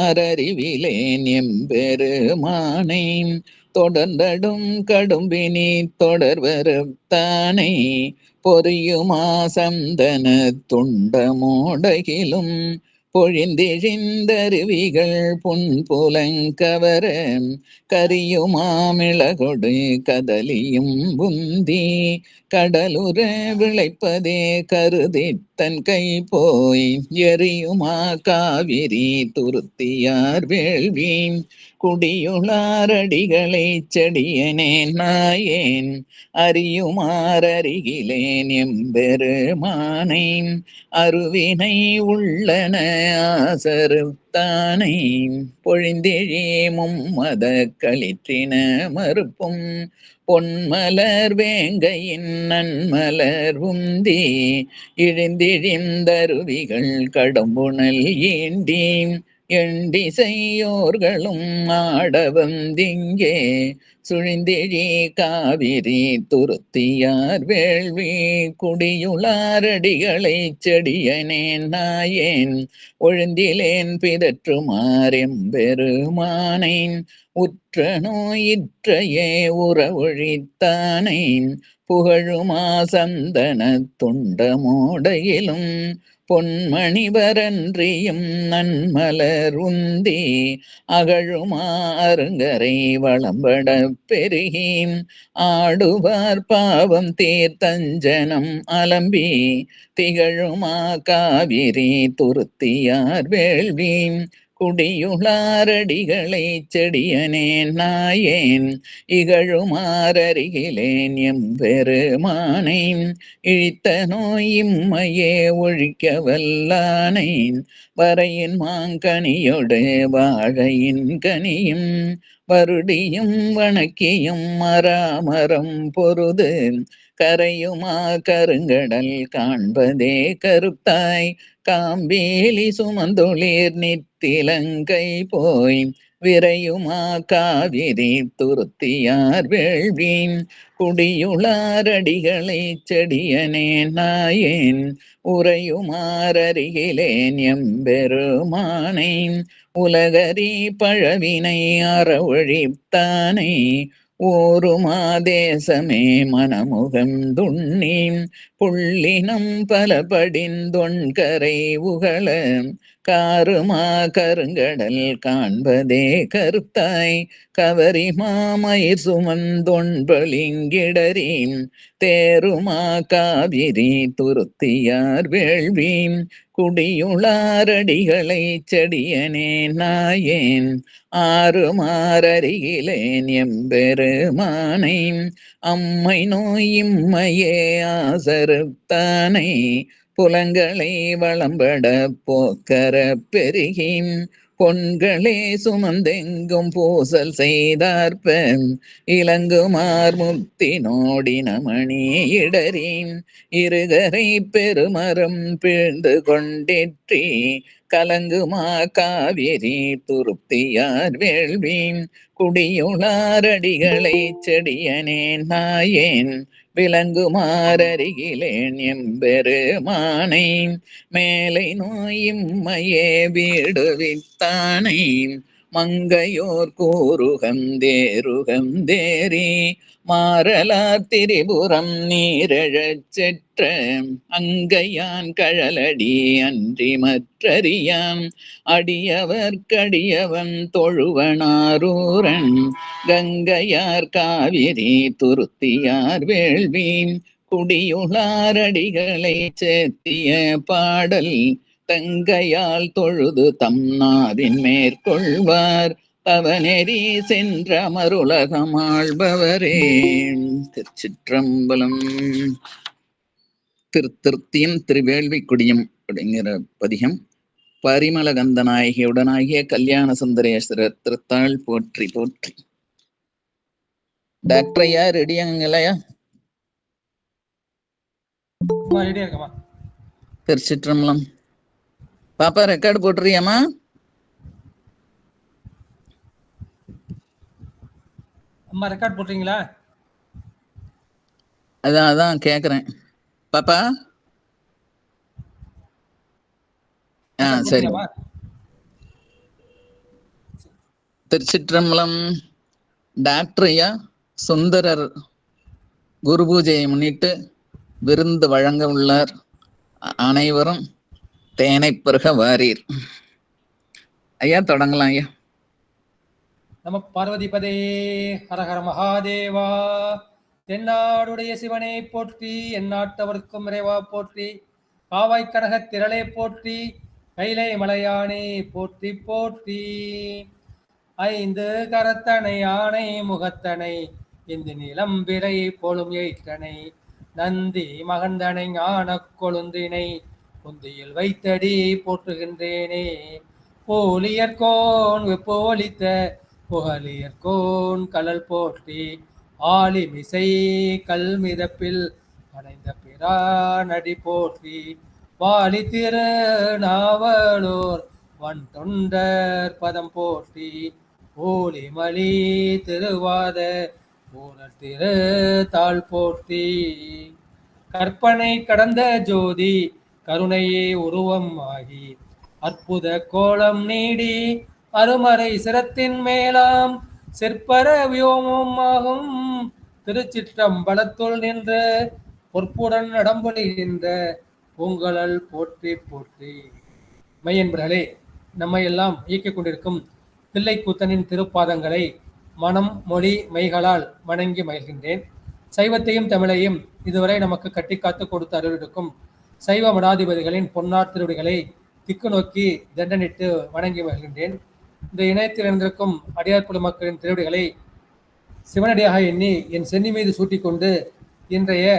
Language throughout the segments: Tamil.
அறிவிலேன் எம்பெருமானை தொடர்ந்தடும் கடும்பினி தொடர்வருத்தானை பொறியுமா சந்தன துண்டமோடகிலும் பொழிந்திழிந்தருவிகள் புன்புலங்கவர கரியுமாமிளகொடு கதலியும் புந்தி கடலுற விளைப்பதே கருதி தன் கை போய் எரியுமா காவிரி துருத்தியார் வேள்வி குடியுளாரடிகளை செடியனே நாயேன் அறியுமாறருகிலேன் எம்பெருமானை அருவினை உள்ளன ஆசருத்தானை பொழிந்திழி மும்மத களிற்றின மறுப்பும் பொன்மலர் வேங்கையின் நன்மலர் உந்தி இழிந்திழிந்தருவிகள் கடம்புணல் ஏண்டி எண்டிசையோர்களும் ஆடவந்திங்கே சுழிந்திழி காவிரி துருத்தியார் வேள்வி குடியுளாரடிகளை செடியனே நாயேன் ஒழுந்திலேன் பிதற்றுமாறெம்பெருமானை உற்ற நோயிற்றையே உறவொழித்தானை புகழுமா சந்தன துண்டமோடையிலும் பொன்மணிவரன்றியும் நன்மலர் உந்தி அகழுமா அருங்கரை வளம்பட பெருகி ஆடுவார் பாவம் தீர்த்தஞ்சனம் அலம்பி திகழுமா காவிரி துருத்தியார் வேள்வி குடியுளாரடிகளை செடியனே நாயேன் இகழுமாறருகிலேன் எம்பெருமானை இழித்த நோயிம்மையே ஒழிக்க வல்லானை வரையின் மாங்கனியொடு வாழையின் கனியும் வருடியும் வணக்கியும் மராமரம் பொருது கரையுமா கருங்கடல் காண்பதே கருத்தாய் காம்பேலி சுமந்தொளிர் நித்திலங்கை போய் விரையுமா காவிரி துருத்தியார் வேள்வி குடியுளாரடிகளை செடியனே நாயேன் உறையுமாறருகிலேன் எம்பெருமானை உலகரி பழவினை அறவொழித்தானை ஓருமா தேசமே மனமுகம் துண்ணி புள்ளினம் பலபடிந்தொன்கரை உகள காருமா கருங்கடல் காண்பதே கருத்தாய் கவரி மாமயிர் சுமந்தொன்பளிங்கிடறி தேருமா காவிரி துருத்தியார் வேள்வி குடியுளாரடிகளை செடியனே நாயேன் ஆறுமாறருகிலேன் எம்பெருமானை அம்மை நோயிம்மையே ஆசருத்தானை புலங்களை வளம்பட போக்கர பெருகி பொன்களே சுமந்தெங்கும் பூசல் செய்தார்ப்ப இலங்குமார் முத்தி நோடினமணி இடறி இருகரை பெருமரம் பிழ்ந்து கொண்டிற்றி கலங்குமா காவிரி துருத்தியார் வேள்வி குடியுளாரடிகளை செடியனே நாயேன் விளங்குமாறருகிலேன் எம்பெருமானை மேலை நோயிம்மையே வீடுவித்தானை மங்கையோர் கூறுகந்தேருகந்தேரி மாறலார் திரிபுரம் நீரழச் செற்ற அங்கையான் கழலடி அன்றி மற்றறியான் அடியவர்க்கடியவன் தொழுவனாரூரன் கங்கையார் காவிரி துருத்தியார் வேள்வி குடியுளாரடிகளை சேர்த்திய பாடல் தங்கையால் தொழுது தம் நாவின் மேற்கொள்வார் தவநெறி சென்ற மருலகமாழ்பவரே. திருச்சிற்றம்பலம். திருத்திருத்தியும் திருவேள்விக்குடியும் அப்படிங்கிற பதிகம் பரிமளகந்த நாயகியுடனாகிய கல்யாண சுந்தரேஸ்வரர் திருத்தாள் போற்றி போற்றி. டாக்டர் ஐயா ரெடியாங்களையா? திருச்சிற்றம்பலம். பாப்பா ரெக்கார்டு போட்டுறியாமா? அம்மா ரெக்கார்ட் போடுறீங்களா? அதான் கேக்குறேன் பாப்பா. சரி திருச்சிற்றம்பலம். டாக்டர் ஐயா சுந்தரர் குரு பூஜையை முன்னிட்டு விருந்து வழங்க உள்ளார். அனைவரும் தேனை பெருக வாரீர். ஐயா தொடங்கலாம் ஐயா. நம பார்வதிபதே ஹரஹர மகாதேவா. தென்னாடுடைய சிவனை போற்றி, எந்நாட்டவர்க்கும் இறைவா போற்றி, காவாய் கனக திரளே போற்றி, கைலை மலையானே போற்றி போற்றி. ஐந்து கரத்தனை யானை முகத்தனை, இந்த நிலம் விரை போலும் எய்த்தனை, நந்தி மகந்தனை ஞான கொழுந்தினை, குந்தியில் வைத்தடி போற்றுகின்றேனே. போலியர்கோன் வெப்போலித்த புகழியர்கோன் கலல் போற்றி, ஆலிமிசை கல்மிதப்பில் அடைந்த பிரானடி போற்றி, வாலி திரு நாவலூர் வன் தொண்டர் பதம் போற்றி, ஓலிமலி திருவாத ஊரர் திரு தாள் போற்றி. கற்பனை கடந்த ஜோதி கருணையே உருவம் ஆகி, அற்புத கோலம் நீடி அருமறை சிரத்தின் மேலாம் சிற்பர வியோமம் ஆகும், திருச்சிற்றம்பலத்துள் நின்ற பொற்புடன் நடம்பொழிகின்ற பூங்கழல் போற்றி போற்றி. மையன்பர்களே, நம்மை எல்லாம் இயக்கிக் கொண்டிருக்கும் தில்லைக்கூத்தனின் திருப்பாதங்களை மனம் மொழி மெய்களால் வணங்கி மகிழ்கின்றேன். சைவத்தையும் தமிழையும் இதுவரை நமக்கு கட்டி காத்து கொடுத்து அருளிருக்கும் சைவ மடாதிபதிகளின் பொன்னார் திருவடிகளை திக்கு நோக்கி தண்டனிட்டு வணங்கி மகிழ்கின்றேன். இந்த இணையத்தில் இருந்திருக்கும் அடியார் குழு மக்களின் திருவடிகளை சிவனடியாக எண்ணி என் சென்னி மீது சூட்டிக்கொண்டு இன்றைய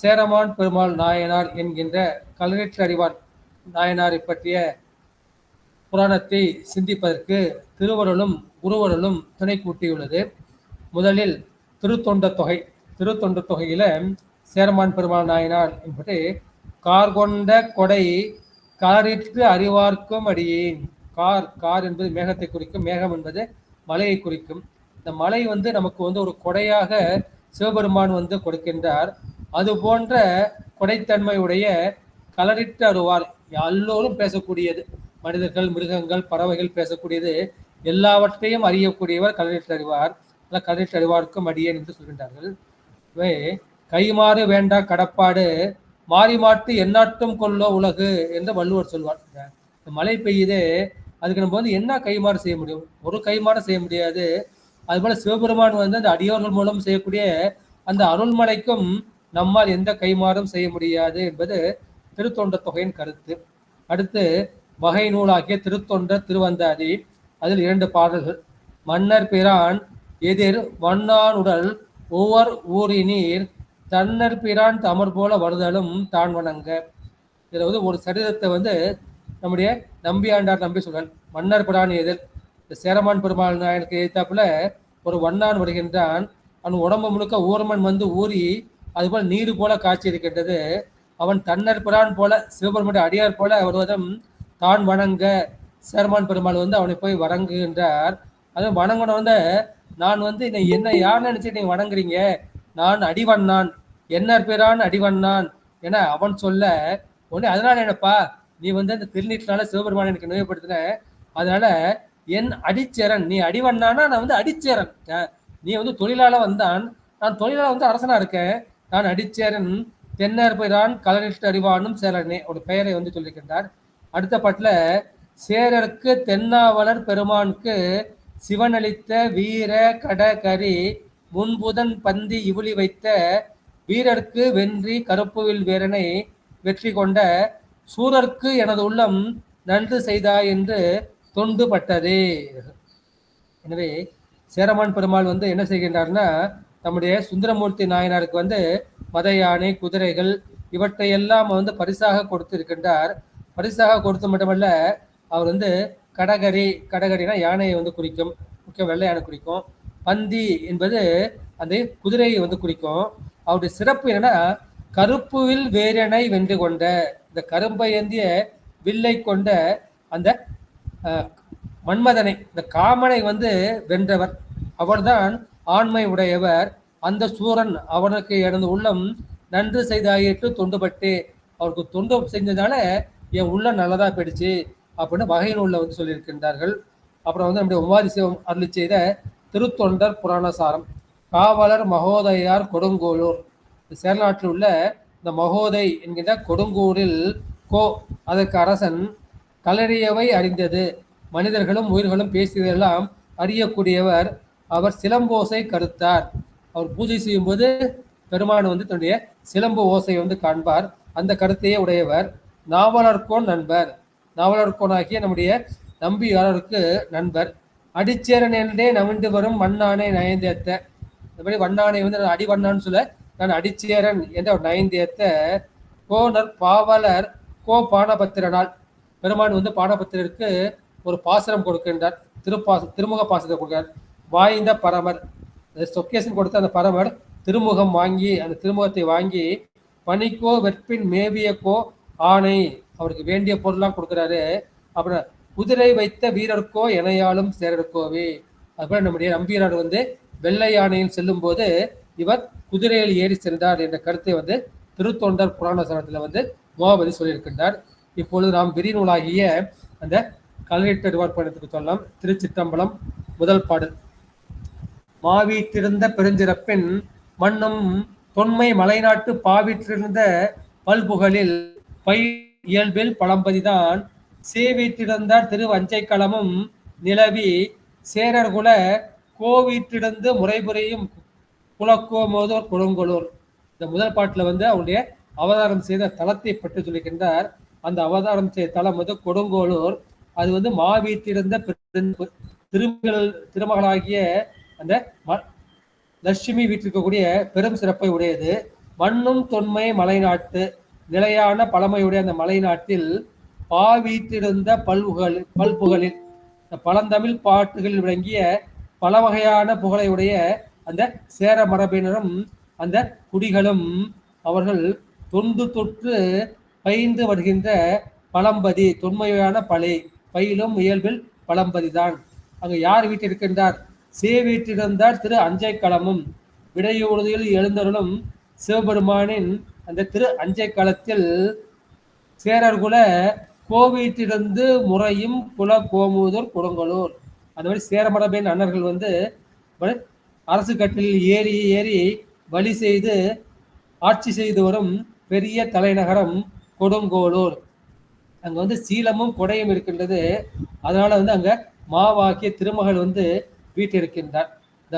சேரமான் பெருமாள் நாயனார் என்கின்ற கலரற்ற அறிவார் நாயனாரை பற்றிய புராணத்தை சிந்திப்பதற்கு திருவருளும் குருவருளும் துணை கூட்டியுள்ளது. முதலில் திருத்தொண்ட தொகையில சேரமான் பெருமாள் நாயனார் என்பது கார்கொண்ட கொடை காரிற்று அறிவார்க்கும் அடியேன். கார் என்பது மேகத்தை குறிக்கும், மேகம் என்பது மலையை குறிக்கும். இந்த மலை நமக்கு ஒரு கொடையாக சிவபெருமான் கொடுக்கின்றார். அது போன்ற கொடைத்தன்மையுடைய கலரிட்டு அருவார் எல்லோரும் பேசக்கூடியது, மனிதர்கள் மிருகங்கள் பறவைகள் பேசக்கூடியது, எல்லாவற்றையும் அறியக்கூடியவர் கலரிட்டு அறிவார். கலரிட்டு அறிவார்க்கும் அடியேன் என்று சொல்கின்றார்கள். கைமாறு வேண்டா கடப்பாடு மாறி மாட்டு எந்நாட்டும் கொள்ளோ உலகு என்று வள்ளுவர் சொல்வார். இந்த மழை பெய்யுதே, அதுக்கு நம்ம என்ன கைமாறு செய்ய முடியும்? ஒரு கைமாறு செய்ய முடியாது. அதுபோல சிவபெருமான் அந்த அடியோர்கள் மூலம் செய்யக்கூடிய அந்த அருள்மலைக்கும் நம்மால் எந்த கைமாறும் செய்ய முடியாது என்பது திருத்தொண்ட தொகையின் கருத்து. அடுத்து வகை நூலாகிய திருத்தொண்ட திருவந்தாதி, அதில் 2 பாடல்கள். மன்னர் பிரான் எதிர் வண்ணானுடல் ஒவ்வொரு ஊரினீர், தன்னர் பிரான் தமர் போல வருதலும் தான் வணங்க. இதில் ஒரு சரிதத்தை நம்முடைய நம்பியாண்டார் நம்பி சொல்றார். மன்னர் பிரான் எதிர், இந்த சேரமான் பெருமாள் நாயனுக்கு எதிர்த்தாப்புல ஒரு வண்ணான் வருகின்றான். அவன் உடம்பு முழுக்க ஊர்மன் ஊறி அதுபோல் நீர் போல காட்சி இருக்கின்றது. அவன் தன்னர் பிரான் போல சிவபெருமானுடைய அடியார் போல வருவதும் தான் வணங்க சேரமான் பெருமாள் அவனை போய் வணங்குகின்றார். அது வணங்கணும் நான் என்ன யார் நினைச்சு நீங்க வணங்குறீங்க, நான் அடிவண்ணான், என்னர் பிரான் அடிவண்ணான் என அவன் சொல்ல உடனே, அதனால என்னப்பா நீ இந்த திருநீட்டினால சிவபெருமான் எனக்கு நினைவுபடுத்தின, அதனால என் அடிச்சேரன், நீ அடிவண்ணானா நான் அடிச்சேரன், நீ தொழிலாள வந்தான், நான் தொழிலாள அரசனா இருக்கேன், நான் அடிச்சேரன், தென்னர் பிரான் கலரிட்டு அறிவானும் சேரனே ஒரு பெயரை சொல்லியிருக்கின்றார். அடுத்த பாட்டில் சேரருக்கு தென்னாவலர் பெருமானுக்கு சிவனளித்த வீர கடகரி முன்புதன் பந்தி இவுளி வைத்த, வீரருக்கு வென்றி கருப்புவில் வீரனை வெற்றி கொண்ட, சூரருக்கு எனது உள்ளம் நன்று செய்தாய் என்று தொண்டுபட்டதே. எனவே சேரமான் பெருமாள் என்ன செய்கின்றார்னா, நம்முடைய சுந்தரமூர்த்தி நாயனாருக்கு மத யானை குதிரைகள் இவற்றையெல்லாம் பரிசாக கொடுத்திருக்கின்றார். பரிசாக கொடுத்து மட்டுமல்ல, அவர் கடகரினா யானையை குறிக்கும், முக்கியம் வெள்ளை யானை குறிக்கும். பந்தி என்பது அந்த குதிரையை குறிக்கும். அவருடைய சிறப்பு என்னன்னா, கருப்புவில் வேரனை வென்று கொண்ட, இந்த கரும்பை ஏந்திய வில்லை கொண்ட அந்த மன்மதனை, இந்த காமனை வென்றவர். அவர்தான் ஆண்மை உடையவர். அந்த சூரன் அவனுக்கு எனது உள்ளம் நன்று செய்தாயிட்டு தொண்டுபட்டு, அவருக்கு தொண்டு செஞ்சதால என் உள்ள நல்லதா போயிடுச்சு அப்படின்னு வகை நூல்ல சொல்லியிருக்கின்றார்கள். அப்புறம் வந்து நம்முடைய உமாதி சிவம் அருளி செய்த திருத்தொண்டர் புராணசாரம், காவலர் மகோதையார் கொடுங்கோளூர். சேரநாட்டில் உள்ள இந்த மகோதை என்கின்ற கொடுங்கூரில் அதற்கு அரசன் களறியவை அறிந்தது, மனிதர்களும் உயிர்களும் பேசியதெல்லாம் அறியக்கூடியவர். அவர் சிலம்போசை கருத்தார். அவர் பூஜை செய்யும் போது பெருமான் வந்து தன்னுடைய சிலம்பு ஓசையை வந்து காண்பார். அந்த கருத்தையே உடையவர். நாவலர்கோன் நண்பர், நாவலர்கோனாகிய நம்முடைய நம்பியாளருக்கு நண்பர். அடிச்சேரன் என்றே நவிண்டு வரும் மண்ணானை நயந்தேத்த. இந்த மாதிரி வண்ணானை வந்து நான் அடிவண்ணான்னு சொல்ல, நான் அடிச்சேரன் என்ற ஒரு நயந்தேத்த. கோனர் பாவலர் பானபத்திரனால். பெருமான் வந்து பானபத்திரருக்கு ஒரு பாசனம் கொடுக்கின்றார், திருமுக பாசத்தை கொடுக்கிறார். வாய்ந்த பரமர், சொக்கேசன் கொடுத்த அந்த பரமர் திருமுகம் வாங்கி, அந்த திருமுகத்தை வாங்கி பனிக்கோ வெற்பின் மேவியக்கோ ஆணை, அவருக்கு வேண்டிய பொருள்லாம் கொடுக்குறாரு. அப்புறம் குதிரை வைத்த வீரருக்கோ எனையாலும் சேரருக்கோவே. அதுபோல நம்முடைய நம்பியார் வந்து வெள்ளை யானையில் செல்லும் போது இவர் குதிரையில் ஏறி சென்றார் என்ற கருத்தை வந்து திருத்தொண்டர் புராணசாரத்தில் வந்து மோபதி சொல்லியிருக்கின்றார். இப்பொழுது நாம் விரிநூலாகிய அந்த கல்வெட்டு நிவாரணத்துக்கு சொல்லலாம். திருச்சிற்றம்பலம் முதல் பாடல். மாவீற்றிருந்த பெருஞ்சிறப்பின் மண்ணும் தொன்மை மலைநாட்டு பாவீற்றிருந்த பல்புகளில் இயல்பில் பழம்பதிதான் சேவீற்றிருந்தார் திரு வஞ்சைக்களமும் நிலவி சேரர்குல கோவீற்றிருந்து முறைபுரியும் குலக்கோமோதோர் கொடுங்கோளூர். இந்த முதல் பாட்டில் வந்து அவருடைய அவதாரம் செய்த தலத்தை பற்றி சொல்லிக்கின்றார். அந்த அவதாரம் செய்த தலம் வந்து கொடுங்கோளூர். அது வந்து மாவீற்றிருந்த திருமகளாகிய அந்த லட்சுமி வீட்டிற்கக்கூடிய பெரும் சிறப்பை உடையது. மண்ணும் தொன்மை மலைநாட்டு, நிலையான பழமையுடைய அந்த மலை நாட்டில் பாவீற்றிருந்த பல்புகளில் பழந்தமிழ் பாட்டுகளில் விளங்கிய பல வகையான புகழையுடைய அந்த சேர மரபினரும் அந்த குடிகளும் அவர்கள் தொண்டு தொற்று பயின்று வருகின்ற பழம்பதி, தொன்மையான பழை பயிலும் இயல்பில் பழம்பதிதான். அங்கு யார் வீட்டிருக்கின்றார்? சேவீற்றிருந்தார் திரு அஞ்சைக்களமும். விடையூறுதியில் எழுந்தருளும் சிவபெருமானின் அந்த திரு அஞ்சைக்களத்தில் சேரர்குல கோவீட்டிலிருந்து முறையும் குல கோமுதூர் கொடுங்கோளூர். அந்த மாதிரி சேரமரபின் அண்ணர்கள் வந்து அரசு கட்டிலில் ஏறி ஏறி வழி செய்து ஆட்சி செய்து வரும் பெரிய தலைநகரம் கொடுங்கோளூர். அங்க வந்து சீலமும் கொடையும் இருக்கின்றது. அதனால வந்து அங்க மாவாக்கிய திருமகள் வந்து வீட்டிருக்கின்றார். இந்த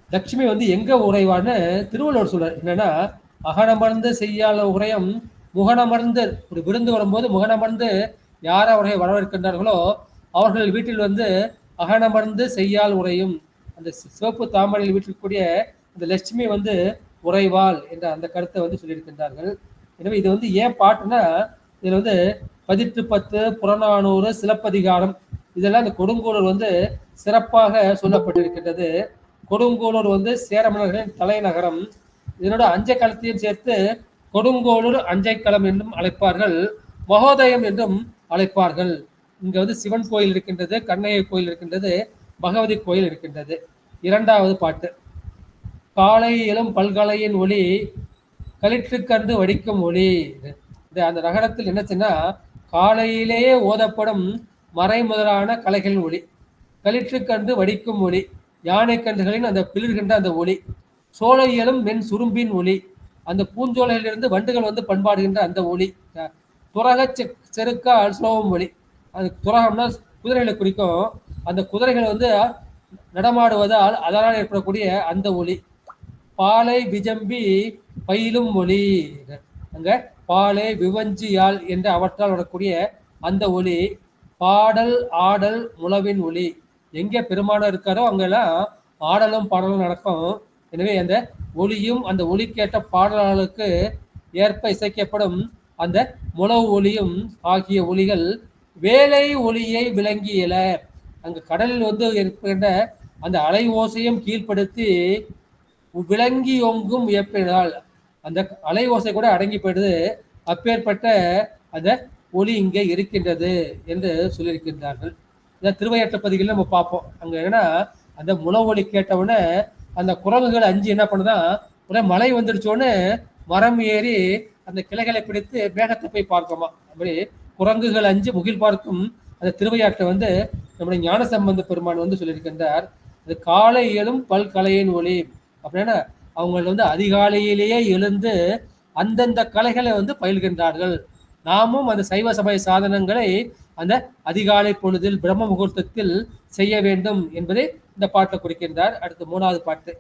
லட்சுமி வந்து எங்க உறைவான்னு திருவள்ளுவர் சொல்றார். என்னன்னா, அகனமர்ந்து செய்யாத உரையம் முகனமர்ந்து, ஒரு விருந்து வரும்போது முகனமர்ந்து யார் அவரை வரவேற்கின்றார்களோ அவர்கள் வீட்டில் வந்து அகனமர்ந்து செய்யால் உரையும். அந்த சிவப்பு தாமரையில் வீட்டிற்கூடிய அந்த லட்சுமி வந்து உறைவாள் என்ற அந்த கருத்தை வந்து சொல்லியிருக்கின்றார்கள். எனவே இது வந்து ஏன் பாட்டுனா, இதுல வந்து 18 புறநானூறு சிலப்பதிகாரம் இதெல்லாம் இந்த கொடுங்கோளூர் வந்து சிறப்பாக சொல்லப்பட்டிருக்கின்றது. கொடுங்கோளூர் வந்து சேரமன்னர்களின் தலைநகரம். இதனோட அஞ்சைக்களத்தையும் சேர்த்து கொடுங்கோளூர் அஞ்சைக்களம் என்றும் அழைப்பார்கள், மகோதயம் என்றும் அழைப்பார்கள். இங்க வந்து சிவன் கோயில் இருக்கின்றது, கண்ணைய கோயில் இருக்கின்றது, பகவதி கோயில் இருக்கின்றது. இரண்டாவது பாட்டு. காலை எழும் பல்கலையின் ஒளி களிற்றுக்கண்டு வடிக்கும் ஒளி. அந்த நகரத்தில் என்னச்சுன்னா, காலையிலேயே ஓதப்படும் மறை முதலான கலைகளின் ஒளி, களிற்றுக்கண்டு வடிக்கும் ஒளி, யானை கன்றுகளின் அந்த பிளிர்கின்ற அந்த ஒளி, சோலையிலும் மென் சுரும்பின் ஒளி, அந்த பூஞ்சோலையிலிருந்து வண்டுகள் வந்து பண்பாடுகின்ற அந்த ஒளி, துரக செருக்கால் சுலோகம் ஒளி. அது துரகம்னா குதிரைகளை குறிக்கும். அந்த குதிரைகள் வந்து நடமாடுவதால் அதனால் ஏற்படக்கூடிய அந்த ஒளி, பாலை விஜம்பி பயிலும் ஒளி. அங்க பாலை விவஞ்சியால் என்று அவற்றால் வரக்கூடிய அந்த ஒளி, பாடல் ஆடல் முழவின் ஒளி. எங்கே பெருமானம் இருக்காரோ அங்கெல்லாம் ஆடலும் பாடலும் நடக்கும். எனவே அந்த ஒளியும் அந்த ஒளி கேட்ட பாடல்களுக்கு ஏற்ப இசைக்கப்படும் அந்த முழவு ஒளியும் ஆகிய ஒளிகள் வேலை ஒளியை விளங்கியல. அங்கு கடலில் வந்து இருக்கின்ற அந்த அலை ஓசையும் கீழ்ப்படுத்தி விளங்கி ஒங்கும் வியப்பினால் அந்த அலை ஓசை கூட அடங்கி போயிடுது. அப்பேற்பட்ட அந்த ஒளி இங்கே இருக்கின்றது என்று சொல்லியிருக்கின்றார்கள். இந்த திருவையாற்று பதிகளில் நம்ம பார்ப்போம். அங்க என்னன்னா, அந்த முழவொலி கேட்டவுடனே அந்த குரங்குகள் 5 என்ன பண்ணுதான், உடனே மழை வந்துடுச்சோன்னு மரம் ஏறி அந்த கிளைகளை பிடித்து மேகத்தை போய் பார்க்கோமா. அப்படி குரங்குகள் அஞ்சு முகில் பார்க்கும் அந்த திருவையாற்றை வந்து நம்முடைய ஞானசம்பந்த பெருமான் வந்து சொல்லியிருக்கின்றார். அது காலை எழும் பல்கலையின் ஒளி அப்படின்னா அவங்க வந்து அதிகாலையிலேயே எழுந்து அந்தந்த கலைகளை வந்து பயில்கின்றார்கள். நாமும் அந்த சைவ சமய சாதனங்களை அந்த அதிகாலை பொழுதில் பிரம்ம முகூர்த்தத்தில் செய்ய வேண்டும் என்பதை இந்த பாட்டை குறிக்கின்றார். அடுத்து 3வது பாட்டு.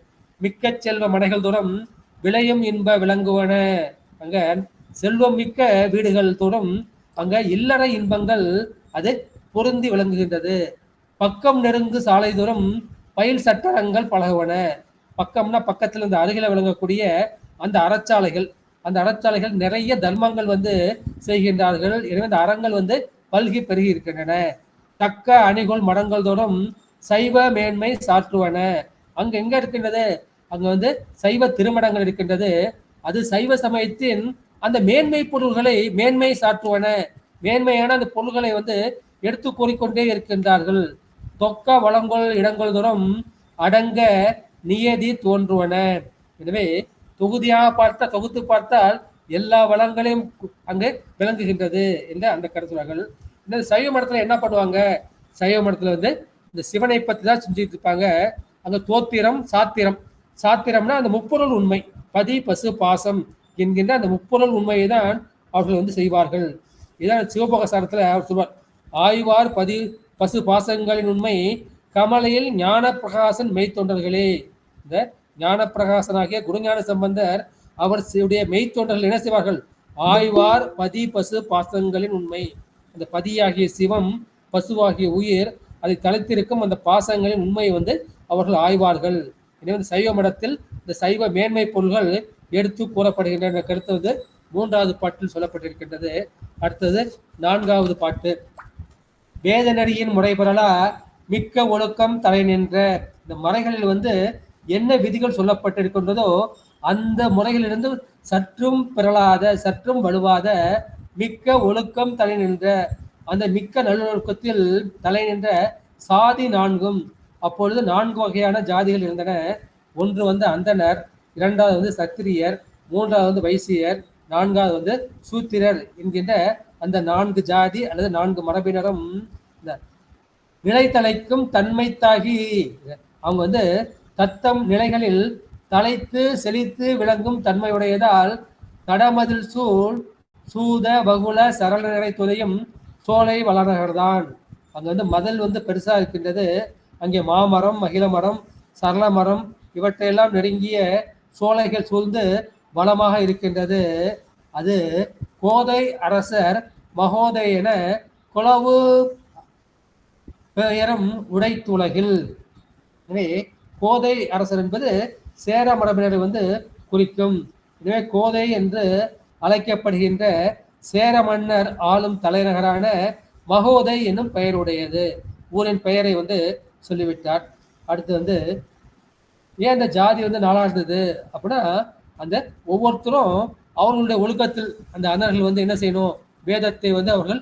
மிக்க செல்வ மனைகள் தோறும் விளையும் இன்ப விளங்குவன. அங்க செல்வம் மிக்க வீடுகள் தோறும் அங்க இல்லற இன்பங்கள் அது பொருந்தி விளங்குகின்றது. பக்கம் நெருங்கு சாலை தோறும் பயில் சட்டரங்கள் பழகுவன. பக்கம்னா பக்கத்துல இருந்து அருகில விளங்கக்கூடிய அந்த அறச்சாலைகள், அந்த அறச்சாலைகள் நிறைய தர்மங்கள் வந்து செய்கின்றார்கள். எனவே அந்த அறங்கள் வந்து பல்கி பெருகி இருக்கின்றன. தக்க அணிகோள் மடங்கள் தோறும் சைவ மேன்மை சாற்றுவன. அங்க எங்க இருக்கின்றது? அங்க வந்து சைவ திருமடங்கள் இருக்கின்றது. அது சைவ சமயத்தின் அந்த மேன்மை பொருள்களை மேன்மை சாற்றுவன. மேன்மையான அந்த பொருள்களை வந்து எடுத்து கூறிக்கொண்டே இருக்கின்றார்கள். தொக்க வளங்கொள் இடங்கள் தோறும் அடங்க நியதி தோன்றுவன. எனவே தொகுதியாக தொகுத்து பார்த்தால் எல்லா வளங்களையும் அங்கு விளங்குகின்றது என்ற அந்த கருத்துறார்கள். இந்த சைவ மடத்துல என்ன பண்ணுவாங்க? சைவ மடத்துல வந்து இந்த சிவனை பத்தி தான் செஞ்சுட்டு இருப்பாங்க. அங்க தோத்திரம் சாத்திரம். சாத்திரம்னா அந்த முப்பொருள் உண்மை, பதி பசு பாசம் என்கின்ற அந்த முப்பொருள் உண்மையை தான் அவர்கள் வந்து செய்வார்கள். இதான் சிவபோகசாரத்துல அவர் சொல்வார், ஆய்வார் பதி பசு பாசங்களின் உண்மை கமலையில் ஞான பிரகாசன் மெய்த்தொண்டர்களே. இந்த ஞான பிரகாசனாகிய குருஞான சம்பந்தர் அவர் மெய்த்தொண்டர்கள் என்ன செய்வார்கள்? ஆய்வார் பதி பசு பாசங்களின் உண்மை. அந்த பதியாகிய சிவம், பசுவாகிய உயிர், அதை தலைத்திருக்கும் அந்த பாசங்களின் உண்மையை வந்து அவர்கள் ஆய்வார்கள். எனவே சைவ மடத்தில் இந்த சைவ மேன்மை பொருள்கள் எடுத்து கூறப்படுகின்ற கருத்து வந்து 3வது பாட்டில் சொல்லப்பட்டிருக்கின்றது. அடுத்தது 4வது பாட்டு. வேதநெறியின் முறைபெறலா மிக்க ஒழுக்கம் தலை நின்ற. இந்த மறைகளில் வந்து என்ன விதிகள் சொல்லப்பட்டிருக்கின்றதோ அந்த முறைகளிலிருந்து சற்றும் பிறளாத சற்றும் வலுவாத மிக்க ஒழுக்கம் தலை நின்ற அந்த மிக்க நல்லொழுக்கத்தில் தலை நின்ற சாதி 4ம். அப்பொழுது 4 வகையான ஜாதிகள் இருந்தன. ஒன்று வந்து அந்தனர், 2வது வந்து சத்திரியர், 3வது வந்து வைசியர், 4வது வந்து சூத்திரர் என்கின்ற அந்த 4 ஜாதி அல்லது 4 மரபினரும் இந்த நிலைத்தலைக்கும் தன்மைத்தாகி அவங்க வந்து தத்தம் நிலைகளில் தலைத்து செழித்து விளங்கும் தன்மையுடையதால் தடமதில் சூழ் சூத பகுல சரள நிறை துதையும் சோலை வளர்கிறதான். அங்க வந்து மதல் வந்து பெருசா இருக்கின்றது. அங்கே மாமரம், மகிழ மரம், சரள மரம் இவற்றையெல்லாம் நெருங்கிய சோலைகள் சூழ்ந்து வளமாக இருக்கின்றது. அது கோதை அரசர் மகோதயன குளவு பெயரும் உடைத்துலகில். எனவே கோதை அரசர் என்பது சேர மரபினரை வந்து குறிக்கும். எனவே கோதை என்று அழைக்கப்படுகின்ற சேர மன்னர் ஆளும் தலைநகரான மகோதை என்னும் பெயருடையது. ஊரின் பெயரை வந்து சொல்லிவிட்டார். அடுத்து வந்து ஏன் அந்த ஜாதி வந்து 4வது அப்படின்னா, அந்த ஒவ்வொருத்தரும் அவர்களுடைய ஒழுக்கத்தில் அந்த அண்ணர்கள் வந்து என்ன செய்யணும்? வேதத்தை வந்து அவர்கள்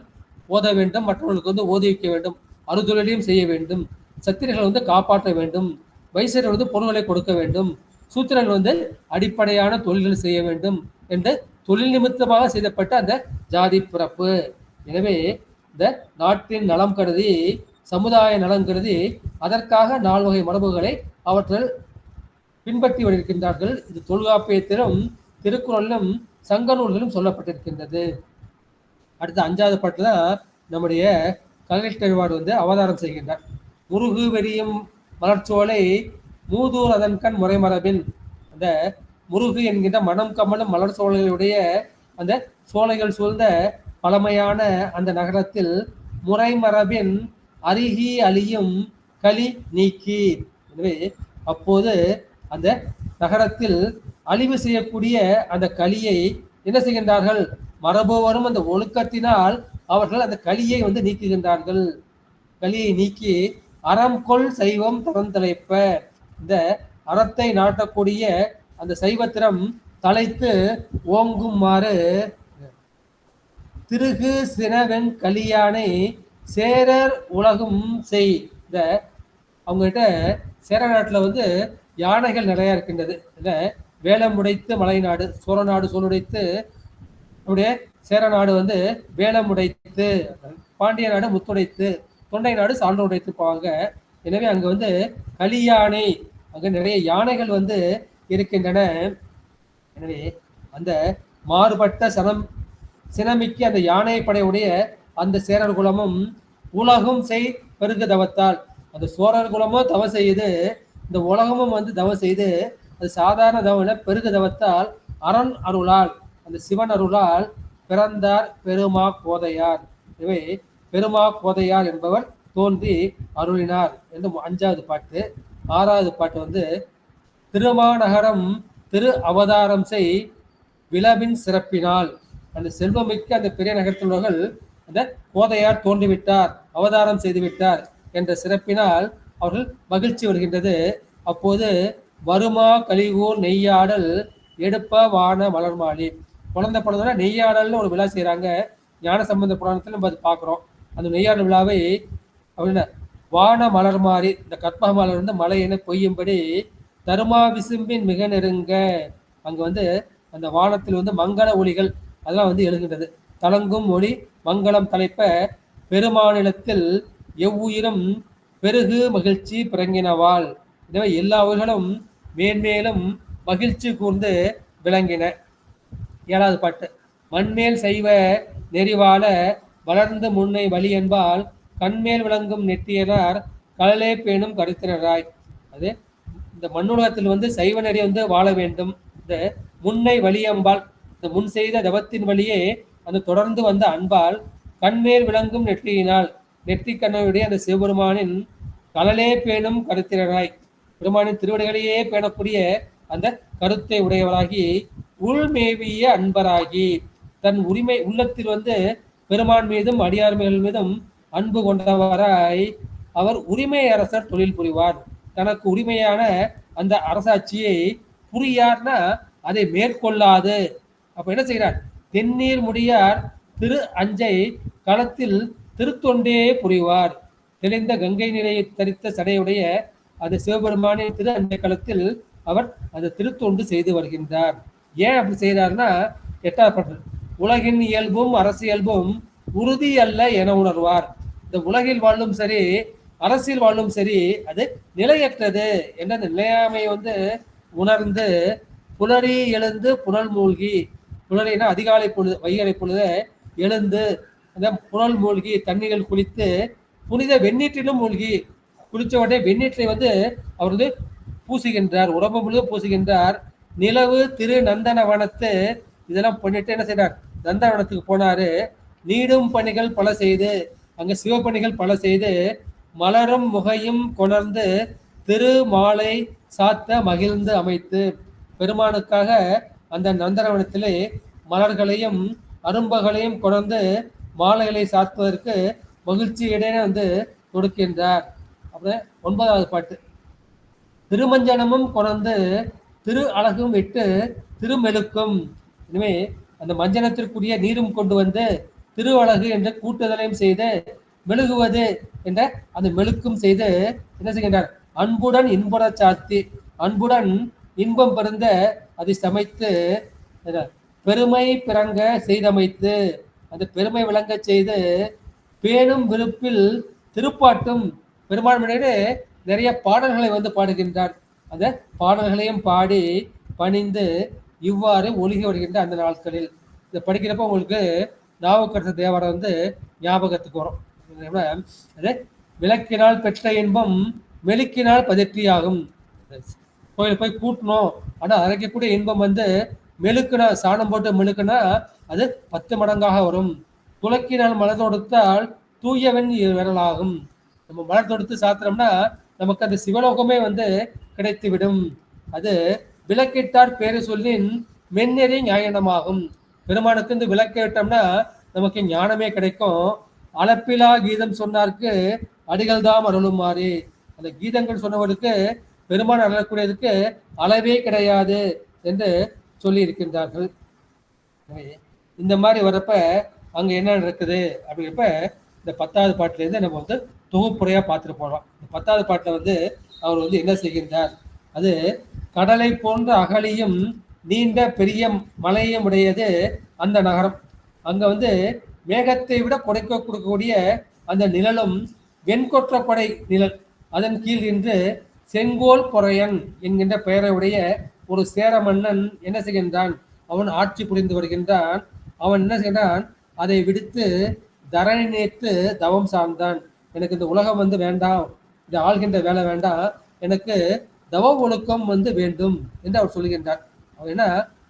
ஓத வேண்டும், மற்றவர்களுக்கு வந்து ஓதி வைக்க வேண்டும், அறுதொழிலையும் செய்ய வேண்டும், சத்திரிகளை வந்து காப்பாற்ற வேண்டும், வைசியர்கள் வந்து பொருள்களை கொடுக்க வேண்டும், சூத்திரர்கள் வந்து அடிப்படையான தொழில்கள் செய்ய வேண்டும் என்று தொழில் நிமித்தமாக செய்யப்பட்ட அந்த ஜாதி பிறப்பு. எனவே இந்த நாட்டின் நலம் கருதி, சமுதாய நலம் கருதி அதற்காக 4 வகை மரபுகளை அவர்கள் பின்பற்றி வருகின்றார்கள். இது தொல்காப்பியத்திலும் திருக்குறளிலும் சங்க நூல்களும் சொல்லப்பட்டிருக்கின்றது. அடுத்த 5வது பாட்டுல நம்முடைய கலிஷ்டர்வாடு வந்து அவதாரம் செய்கின்றார். முருகு வெறியும் மலர்ச்சோலை மூதூர் அதன்கண் முறைமரபின். அந்த முருகு என்கின்ற மனம் கமலும் மலர் சோலைகளுடைய அந்த சோலைகள் சூழ்ந்த பழமையான அந்த நகரத்தில் முறைமரபின் அருகி அழியும் களி நீக்கி. எனவே அப்போது அந்த நகரத்தில் அழிவு செய்யக்கூடிய அந்த களியை என்ன செய்கின்றார்கள்? மரபு வரும் அந்த ஒழுக்கத்தினால் அவர்கள் அந்த களியை வந்து நீக்குகின்றார்கள். களியை நீக்கி அறம் கொள் சைவம் தரந்தலைப்ப. இந்த அறத்தை நாட்டக்கூடிய அந்த சைவத்திரம் தலைத்து ஓங்குமாறு திருகு சினவெண் களியானை சேரர் உலகும் செய். இந்த அவங்ககிட்ட சேர நாட்டுல வந்து யானைகள் நிறைய இருக்கின்றது. வேலம் உடைத்து மலைநாடு, சோழநாடு சோழுடைத்து நம்முடைய சேர நாடு வந்து வேலம் உடைத்து, பாண்டிய நாடு முத்துடைத்து, தொண்டை நாடு சான்று உடைத்து போவாங்க. எனவே அங்க வந்து கலியானை, அங்க நிறைய யானைகள் வந்து இருக்கின்றன. எனவே அந்த மாறுபட்ட சினமிக்க அந்த யானை படையுடைய அந்த சேரர் குலமும் உலகும் செய் பெருகு தவத்தால், அந்த சோழர் குலமும் தவம் செய்யுது, இந்த உலகமும் வந்து தவம் செய்து, அது சாதாரண தவம் பெருகு தவத்தால் அரண் அருளால், அந்த சிவன் அருளால் பிறந்தார் பெருமா கோதையார். எனவே பெருமா கோதையார் என்பவர் தோன்றி அருளினார் என்று 5வது பாட்டு. 6வது பாட்டு வந்து திருமாநகரம் திரு அவதாரம் செய் விளவின் சிறப்பினால், அந்த செல்வமிக்க அந்த பெரிய நகரத்தினர்கள் அந்த கோதையார் தோன்றிவிட்டார், அவதாரம் செய்துவிட்டார் என்ற சிறப்பினால் அவர்கள் மகிழ்ச்சி வருகின்றது. அப்போது வருமா கலிகூர் நெய்யாடல் எடுப்ப வான மலர் மாலி, குழந்தை பிறந்தோட நெய்யாடல்னு ஒரு விழா செய்கிறாங்க. ஞான சம்பந்த புராணத்தில் நம்ம அது பார்க்குறோம். அந்த நெய்யாடல் விழாவை அப்படின்னா வான மலர் மாறி, இந்த கற்பக மலர் வந்து மலை என பொய்யும்படி தருமா விசும்பின் மிக நெருங்க, அங்கே வந்து அந்த வானத்தில் வந்து மங்கள ஒளிகள் அதெல்லாம் வந்து எழுகின்றது. தலங்கும் ஒளி மங்களம் தலைப்ப பெருமாநிலத்தில் எவ்வுயிரும் பெருகு மகிழ்ச்சி பிறங்கினவாள். எனவே எல்லா உயிர்களும் மேன்மேலும் மகிழ்ச்சி கூர்ந்து விளங்கின. 7வது பாட்டு மண்மேல் செய்வ நெறிவாள வளர்ந்து முன்னை வழி என்பால் கண்மேல் விளங்கும் நெட்டியனார் கழலே பேணும் கருத்தினராய். அது இந்த மண்ணுலகத்தில் வந்து சைவ நெறி வந்து வாழ வேண்டும். இந்த முன்னை வழி அம்பால், இந்த முன் செய்த தவத்தின் வழியே அந்த தொடர்ந்து வந்த அன்பால் கண்மேல் விளங்கும் நெற்றியினால், நெற்றி கண்ணனுடைய அந்த சிவபெருமானின் கழலே பேணும் கருத்தினராய், பெருமானின் திருவடிகளையே பேணக்கூடிய அந்த கருத்தை உடையவராகி உள்மேவிய அன்பராகி, தன் உரிமை உள்ளத்தில் வந்து பெருமான் மீதும் அடியார்மைகள் மீதும் அன்பு கொண்டவராய் அவர் உரிமை அரசர் தொழில் புரிவார். தனக்கு உரிமையான அந்த அரசாட்சியை புரியார்னா அதை மேற்கொள்ளாது. அப்ப என்ன செய்கிறார்? தென்னீர் முடியார் திரு அஞ்சை களத்தில் திருத்தொண்டே புரிவார். தெளிந்த கங்கை நிலையை தரித்த சடையுடைய அந்த சிவபெருமானின் திரு அஞ்சை களத்தில் அவர் அந்த திருத்தொண்டு செய்து வருகின்றார். ஏன் அப்படி செய்கிறார்னா 8வது பாட்டு உலகின் இயல்பும் அரசியல்பும் உறுதி அல்ல என உணர்வார். இந்த உலகில் வாழும் சரி அரசியல் வாழும் சரி அது நிலையற்றது என்ற நிலையாமை வந்து உணர்ந்து புலரி எழுந்து புனல் மூழ்கி, புலரினா அதிகாலை பொழுது வைகரை பொழுது எழுந்து அந்த புனல் மூழ்கி தண்ணீரில் குளித்து புனித வெந்நீற்றிலும் மூழ்கி, குளிச்ச உடனே வெந்நீற்றை வந்து அவர் வந்து பூசுகின்றார், உடம்பு முழுவதும் பூசுகின்றார். நிலவு திரு நந்தனவனத்து இதெல்லாம் பண்ணிட்டு என்ன செய்றார்? நந்தனவனத்துக்கு போனாரு. நீடும் பணிகள் பல செய்து, அங்க சிவப்பணிகள் பல செய்து மலரும் முகையும் கொணர்ந்து திரு மாலை சாத்த மகிழ்ந்து அமைத்து, பெருமானுக்காக அந்த நந்தனவனத்திலே மலர்களையும் அரும்பகளையும் கொணர்ந்து மாலைகளை சாத்துவதற்கு மகிழ்ச்சி இடையே வந்து கொடுக்கின்றார். அப்புறம் 9வது பாட்டு திருமஞ்சனமும் கொணர்ந்து திரு அழகும் விட்டு திருமெழுக்கும். இனிமே அந்த மஞ்சனத்திற்குரிய நீரும் கொண்டு வந்து திரு அழகு என்ற கூட்டுதலையும் செய்து மெழுகுவது என்ற அந்த மெழுக்கும் செய்து என்ன செய்கின்றார்? அன்புடன் இன்புற சாத்தி, அன்புடன் இன்பம் பெருந்த அதை சமைத்து பெருமை பிறங்க செய்தமைத்து, அந்த பெருமை விளங்க செய்து பேணும் விருப்பில் திருப்பாட்டும், பெருமாள் முன்னாடி நிறைய பாடல்களை வந்து பாடுகின்றார். அந்த பாடல்களையும் பாடி பணிந்து இவ்வாறு ஒழுகி வருகின்ற அந்த நாட்களில் இதை படிக்கிறப்ப உங்களுக்கு நாவுக்கரசர் தேவாரம் வந்து ஞாபகத்துக்கு வரும். அது விளக்கினால் பெற்ற இன்பம் மெழுக்கினால் பதிற்றியாகும். கோயில் போய் கூட்டணும், ஆனால் அரைக்கக்கூடிய இன்பம் வந்து மெழுக்குனா, சாணம் போட்டு மெழுக்குனா அது 10 மடங்காக வரும். துளக்கினால் மலர் தொடுத்தால் தூயவன் விரலாகும். நம்ம மலர் தொடுத்து சாத்திரம்னா நமக்கு அந்த சிவலோகமே வந்து கிடைத்துவிடும். அது விளக்கிட்டார் பேரு சொல்லின் மென்னெறி ஞாயனமாகும். பெருமானுக்கு இந்த விளக்க விட்டோம்னா நமக்கு ஞானமே கிடைக்கும். அளப்பிலா கீதம் சொன்னார்க்கு அடிகள் தாம் அருளும் மாறி, அந்த கீதங்கள் சொன்னவருக்கு பெருமான் அருளக்கூடியதுக்கு அளவே கிடையாது என்று சொல்லி இருக்கின்றார்கள். இந்த மாதிரி வரப்ப அங்க என்ன நடக்குது அப்படிங்கிறப்ப இந்த 10வது பாட்டிலேருந்து நம்ம வந்து தொகுப்புறையா பார்த்துட்டு போறோம். இந்த 10வது பாட்டில் வந்து அவர் வந்து என்ன செய்கின்றார்? அது கடலை போன்ற அகலியும் நீண்ட பெரிய மலையும் உடையது அந்த நகரம். அங்க வந்து மேகத்தை விட புடைக்க கொடுக்கக்கூடிய அந்த நிழலும் வெண்கொற்ற கொடை நிழல் அதன் கீழ் நின்று செங்கோல் பொறையன் என்கின்ற பெயரையுடைய ஒரு சேர மன்னன் என்ன செய்கின்றான், அவன் ஆட்சி புரிந்து வருகின்றான். அவன் என்ன செய்கிறான், அதை விடுத்து தரணி நேத்து தவம் சார்ந்தான். எனக்கு இந்த உலகம் வந்து வேண்டாம், இந்த ஆள்கின்ற வேலை வேண்டாம், எனக்கு தவ ஒழுக்கம் வந்து வேண்டும் என்று அவர் சொல்கின்றார். அவர் என்ன,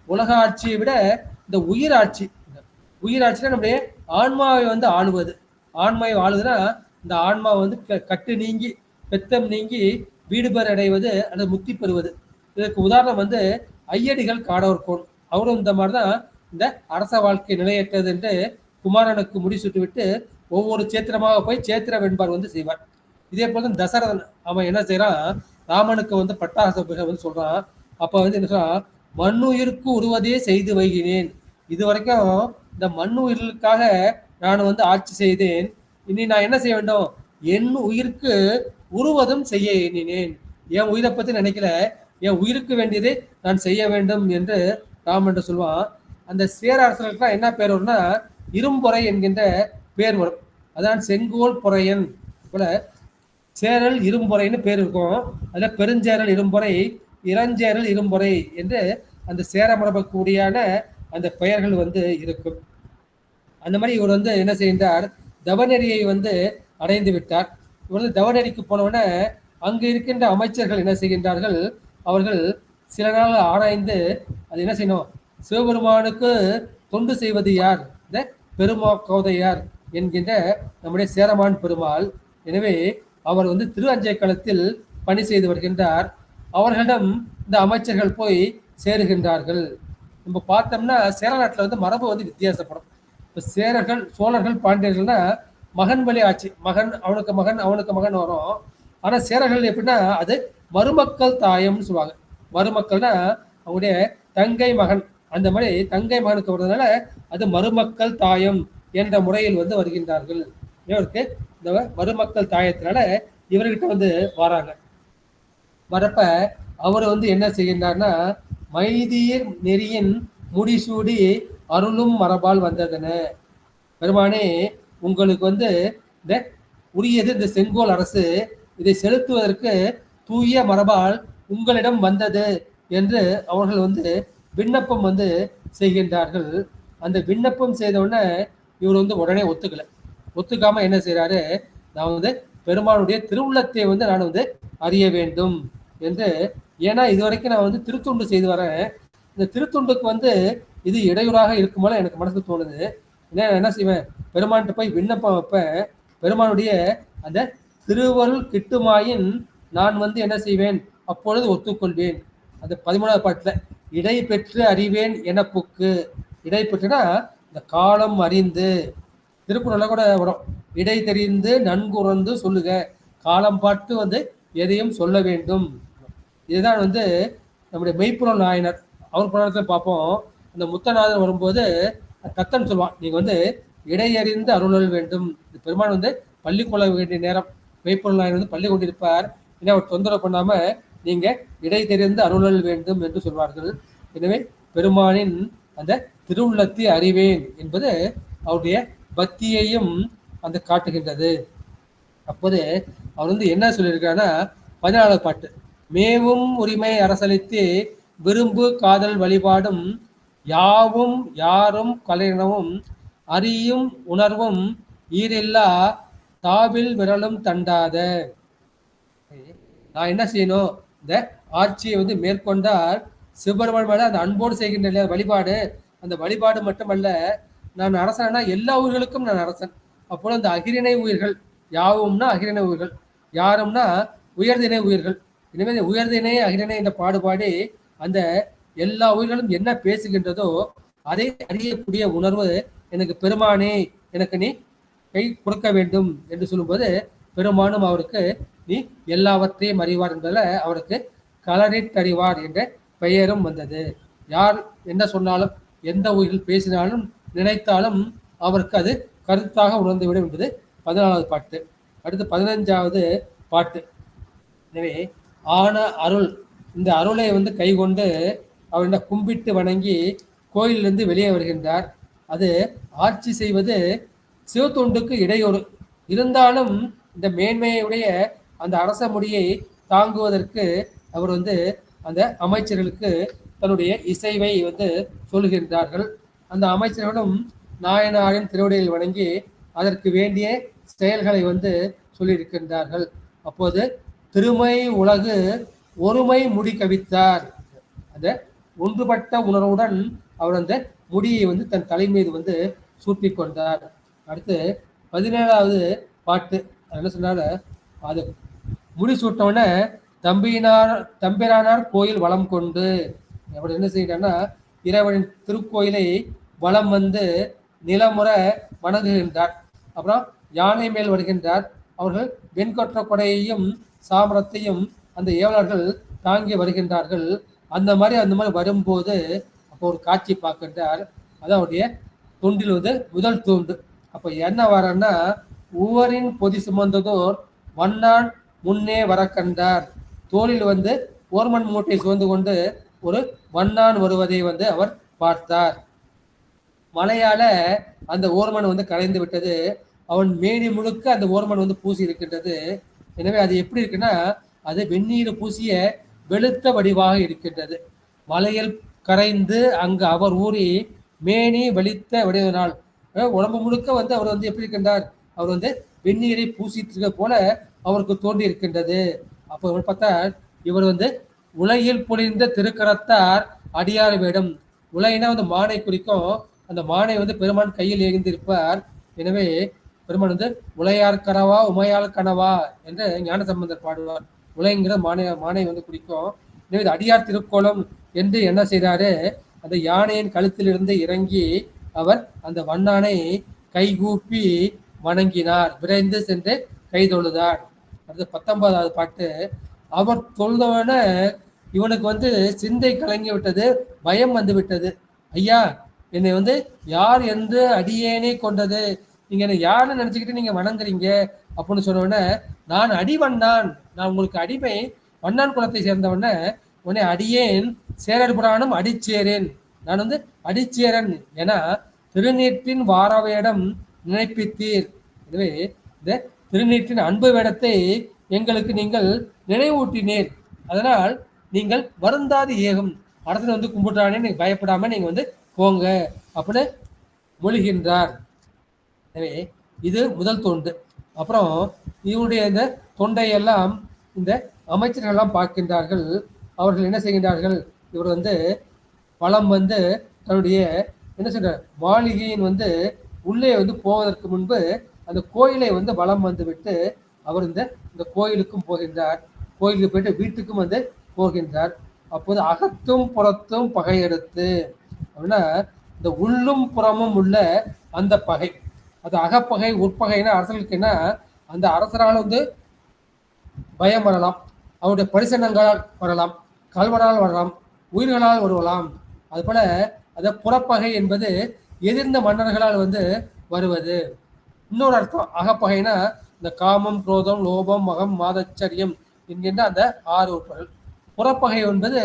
உலக ஆட்சியை விட இந்த உயிர் ஆட்சி, உயிர் ஆட்சினா நம்முடைய ஆன்மாவை வந்து ஆளுவது. ஆன்மாவை ஆளுதுன்னா இந்த ஆன்மா வந்து கட்டு நீங்கி பெத்தம் நீங்கி வீடு பேர் அடைவது அல்லது முக்தி பெறுவது. இதற்கு உதாரணம் வந்து ஐயடிகள் காடவர் கோன். அவரும் இந்த மாதிரிதான் இந்த அரச வாழ்க்கை நிலையற்றது என்று குமாரனுக்கு முடிசூட்டு விட்டு ஒவ்வொரு சேத்திரமாக போய் சேத்திர வெண்பார் வந்து செய்வார். இதே போல தசரதன் அவன் என்ன செய்யறான், ராமனுக்கு வந்து பட்டாச வந்து சொல்றான். அப்ப வந்து என்ன சொல்றான், மண்ணுயிருக்கு உருவதே செய்து வைகினேன். இது வரைக்கும் இந்த மண்ணுயிர்களுக்காக நான் வந்து ஆட்சி செய்தேன், இனி நான் என்ன செய்ய வேண்டும், என் உயிருக்கு உருவதும் செய்ய எண்ணினேன். என் உயிரை பத்தி நினைக்கல, என் உயிருக்கு வேண்டியதை நான் செய்ய வேண்டும் என்று ராமன் என்று சொல்லுவான். அந்த சேர அரசர்களுக்கு என்ன பேர் வரும்னா இரும்பொறை என்கின்ற பேர் வரும். அதான் செங்கோல் பொறையன் போல சேரல் இரும்பொறைன்னு பேர் இருக்கும். அதுல பெருஞ்சேரல் இரும்பொறை, இளஞ்சேரல் இரும்பொறை என்று அந்த சேர மரபக்கூடியான அந்த பெயர்கள் வந்து இருக்கும். அந்த மாதிரி இவர் வந்து என்ன செய்கின்றார், தவநெறியை வந்து அடைந்து விட்டார். இவர் வந்து தவநெறிக்கு போனவுடனே அங்கு இருக்கின்ற அமைச்சர்கள் என்ன செய்கின்றார்கள், அவர்கள் சில நாள் ஆராய்ந்து அது என்ன செய்யணும், சிவபெருமானுக்கு தொண்டு செய்வது யார், இந்த பெருமாக்கோதையார் என்கின்ற நம்முடைய சேரமான் பெருமாள். எனவே அவர் வந்து திரு அஞ்சைக்களத்தில் பணி செய்து வருகின்றார். அவர்களிடம் இந்த அமைச்சர்கள் போய் சேருகின்றார்கள். நம்ம பார்த்தோம்னா சேர நாட்டில் வந்து மரபு வந்து வித்தியாசப்படும். இப்போ சேரர்கள் சோழர்கள் பாண்டியர்கள்னா மகன் வழி ஆட்சி, மகன் அவனுக்கு மகன் அவனுக்கு மகன் வரும். ஆனால் சேரர்கள் எப்படின்னா அது மருமக்கள் தாயம்னு சொல்லுவாங்க. மருமக்கள்னா அவங்களுடைய தங்கை மகன், அந்த மாதிரி தங்கை மகனுக்கு வருவதனால அது மருமக்கள் தாயம் என்ற முறையில் வந்து வருகின்றார்கள். இவருக்கு இந்த மருமக்கள் தாயத்தினால இவர்கிட்ட வந்து வராங்க. வரப்ப அவர் வந்து என்ன செய்கின்றார்னா, மைதீர் நெறியின் முடிசூடி அருளும் மரபால் வந்ததென, பெருமானே உங்களுக்கு வந்து இந்த உரியது இந்த செங்கோல் அரசு, இதை செலுத்துவதற்கு தூய மரபால் உங்களிடம் வந்தது என்று அவர்கள் வந்து விண்ணப்பம் வந்து செய்கின்றார்கள். அந்த விண்ணப்பம் செய்தவுடனே இவர் வந்து உடனே ஒத்துக்காம என்ன செய்யறாரு, நான் வந்து பெருமானுடைய திருவுள்ளத்தை வந்து நான் வந்து அறிய வேண்டும் என்று. ஏன்னா இதுவரைக்கும் நான் வந்து திருத்தொண்டு செய்து வரேன், இந்த திருத்தொண்டுக்கு வந்து இது இடையூறாக இருக்கும்போல எனக்கு மனசுக்கு தோணுது. என்ன செய்வேன், பெருமான்கிட்ட போய் விண்ணப்பம் வைப்பேன், பெருமானுடைய அந்த திருவருள் கிட்டுமாயின் நான் வந்து என்ன செய்வேன், அப்பொழுது ஒத்துக்கொள்வேன். அந்த 13வது பாட்டுல இடை பெற்று அறிவேன் என புக்கு, இடை பெற்றுனா இந்த காலம் அறிந்து, திருக்குறள்ல கூட வரும், இடை தெரிந்து நன்குறந்து சொல்லுக, காலம் பார்த்து வந்து எதையும் சொல்ல வேண்டும். இதுதான் வந்து நம்முடைய மெய்ப்புறல் நாயனர் அவர் புராணத்தில் பார்ப்போம். அந்த முத்தநாதன் வரும்போது தத்தன் சொல்லுவான், நீங்க வந்து இடையறிந்து அருளல் வேண்டும். இந்த பெருமான் வந்து பள்ளி கொள்ள வேண்டிய நேரம், மெய்ப்பொருள் நாயனர் வந்து பள்ளி கொண்டிருப்பார், ஏன்னா அவர் தொந்தரவு பண்ணாம நீங்க இடை தெரிந்து அருளல் வேண்டும் என்று சொல்வார்கள். எனவே பெருமானின் அந்த திருவுள்ளத்தை அறிவேன் என்பது அவருடைய பக்தியையும் அந்த காட்டுகின்றது. அப்போது அவர் வந்து என்ன சொல்லியிருக்காருன்னா, 14வது பாட்டு, மேவும் உரிமை அரசளித்து விரும்பு காதல் வழிபாடும் யாவும் யாரும் கலையினவும் அறியும் உணர்வும் ஈரில்லா தாவில் விரலும் தண்டாத. நான் என்ன செய்யணும், இந்த ஆட்சியை வந்து மேற்கொண்டால் சிவபெருமான் மேல அந்த அன்போடு செய்கின்ற வழிபாடு, அந்த வழிபாடு மட்டுமல்ல, நான் அரசனா எல்லா உயிர்களுக்கும் நான் அரசன். அப்போது அந்த அகிரிணை உயிர்கள், யாவும்னா அகிரிணை உயிர்கள், யாரும்னா உயர்திணை உயிர்கள். எனவே உயர்திணை அகிரிணை என்ற பாடுபாடு அந்த எல்லா உயிர்களும் என்ன பேசுகின்றதோ அதை அறியக்கூடிய உணர்வு எனக்கு பெருமானே, எனக்கு நீ கை கொடுக்க வேண்டும் என்று சொல்லும்போது பெருமானும் அவருக்கு நீ எல்லாவற்றையும் அறிவார் என்பதில் அவருக்கு களரிட்டறிவார் என்ற பெயரும் வந்தது. யார் என்ன சொன்னாலும், எந்த உயிர்கள் பேசினாலும் நினைத்தாலும் அவருக்கு அது கருத்தாக உணர்ந்துவிடும் என்பது 14வது பாட்டு. அடுத்து 15வது பாட்டு. எனவே ஆன அருள், இந்த அருளை வந்து கைகொண்டு அவர் என்ன கும்பிட்டு வணங்கி கோயிலிருந்து வெளியே வருகின்றார். அது ஆட்சி செய்வது சிவத்தொண்டுக்கு இடையூறு இருந்தாலும் இந்த மேன்மையுடைய அந்த அரச முடியை தாங்குவதற்கு அவர் வந்து அந்த அமைச்சர்களுக்கு தன்னுடைய இசைவை வந்து சொல்கின்றார்கள். அந்த அமைச்சர்களும் நாயனாரின் திருவடியில் வணங்கி அதற்கு வேண்டிய செயல்களை வந்து சொல்லியிருக்கின்றார்கள். அப்போது திருமை உலகு ஒருமை முடி கவித்தார். அந்த ஒன்றுபட்ட உணர்வுடன் அவர் அந்த முடியை வந்து தன் தலை மீது வந்து சூட்டி கொண்டார். அடுத்து 17வது பாட்டு என்ன சொன்னாரு, அது முடி சூட்டவுடனே தம்பிரானார் கோயில் வளம் கொண்டு அவர் என்ன செய்யறாருன்னா இறைவனின் திருக்கோயிலை வளம் வந்து நிலமுற வணங்குகின்றார். அப்புறம் யானை மேல் வருகின்றார். அவர்கள் வெண்கொற்ற கொடையையும் சாமரத்தையும் அந்த ஏவலர்கள் தாங்கி வருகின்றார்கள். அந்த மாதிரி வரும்போது அப்போ ஒரு காட்சி பார்க்கின்றார். அது அவருடைய தொண்டில் வந்து முதல் தூண்டு. அப்போ என்ன வரன்னா, உவரின் பொதி சுமந்ததோர் வண்ணான் முன்னே வர கண்டார். தோளில் வந்து ஓர்மன் மூட்டை சுமந்து கொண்டு ஒரு வண்ணான் வருவதை வந்து அவர் பார்த்தார். மழையால அந்த ஓர்மன் வந்து கலைந்து விட்டது. அவன் மேனி முழுக்க அந்த ஓர்மன் வந்து பூசி இருக்கின்றது. எனவே அது எப்படி இருக்குன்னா, அது வெந்நீர் பூசிய வெளுத்த வடிவாக இருக்கின்றது. மலையில் கரைந்து அங்கு அவர் ஊறி மேனி வெளித்த வடிவனால் உடம்பு முழுக்க வந்து அவர் வந்து எப்படி இருக்கின்றார், அவர் வந்து வெந்நீரை பூசிட்டு போல அவருக்கு தோன்றி இருக்கின்றது. அப்போ இவர் பார்த்தா இவர் வந்து உலகில் பொழிந்த திருக்கரத்தார் அடியார் வேடம். உலகினா வந்து மானை குறிக்கும். அந்த மானை வந்து பெருமான் கையில் எழுந்திருப்பார். எனவே பெருமான் வந்து உலையார் கனவா உமையால் கனவா என்று ஞான சம்பந்தர் பாடுவார். உலகிங்கிற மானை வந்து குறிக்கும். எனவே இது அடியார் திருக்கோலம் என்று என்ன செய்தாரு, அந்த யானையின் கழுத்திலிருந்து இறங்கி அவர் அந்த வண்ணானை கைகூப்பி வணங்கினார். விரைந்து சென்று கை தொழுதார். அடுத்து 19வது பாட்டு. அவர் தொழுதவன இவனுக்கு வந்து சிந்தை கலங்கி விட்டது, பயம் வந்து விட்டது. ஐயா, என்னை வந்து யார் என்று அடியேனே கொண்டது, நீங்க என்ன யாருன்னு நினைச்சுக்கிட்டு நீங்க வணங்குறீங்க அப்படின்னு சொன்னோடனே, நான் அடிவண்ணான், நான் உங்களுக்கு அடிமை, வண்ணான் குலத்தை சேர்ந்தவன, உன்னை அடியேன் சேரர் புராணம் அடிச்சேரேன், நான் வந்து அடிச்சேரன் என திருநீற்றின் வாரவேடம் நினைப்பித்தீர். எனவே இந்த திருநீற்றின் அன்பு வேடத்தை எங்களுக்கு நீங்கள் நினைவூட்டினீர். அதனால் நீங்கள் வருந்தாது ஏகும், அரசன் வந்து கும்பிட்டானே நீங்க பயப்படாம நீங்க வந்து போங்க அப்படின்னு மொழிகின்றார். எனவே இது முதல் தொண்டு. அப்புறம் இவருடைய இந்த தொண்டையெல்லாம் இந்த அமைச்சர்களெல்லாம் பார்க்கின்றார்கள். அவர்கள் என்ன செய்கின்றார்கள், இவர் வந்து பலம் வந்து தன்னுடைய என்ன சொல்ற மாளிகையின் வந்து உள்ளே வந்து போவதற்கு முன்பு அந்த கோயிலை வந்து வலம் வந்து விட்டு அவர் இந்த கோயிலுக்கும் போகின்றார். கோயிலுக்கு போயிட்டு வீட்டுக்கும் வந்து போகின்றார். அப்போது அகத்தும் புறத்தும் பகை எடுத்து அப்படின்னா இந்த உள்ளும் புறமும் உள்ள அந்த பகை, அது அகப்பகை உட்பகைன்னா அரசர்களுக்குன்னா அந்த அரசரால் வந்து பயம் வரலாம், அவருடைய பரிசனங்களால் வரலாம், கல்வரால் வரலாம், உயிர்களால் வருவலாம். அதுபோல அந்த புறப்பகை என்பது எதிர்ந்த மன்னர்களால் வந்து வருவது. இன்னொரு அர்த்தம் அகப்பகைனா இந்த காமம், குரோதம், லோபம், மகம், மாதச்சரியம் என்கின்ற அந்த 6 உறுப்புகள். புறப்பகை என்பது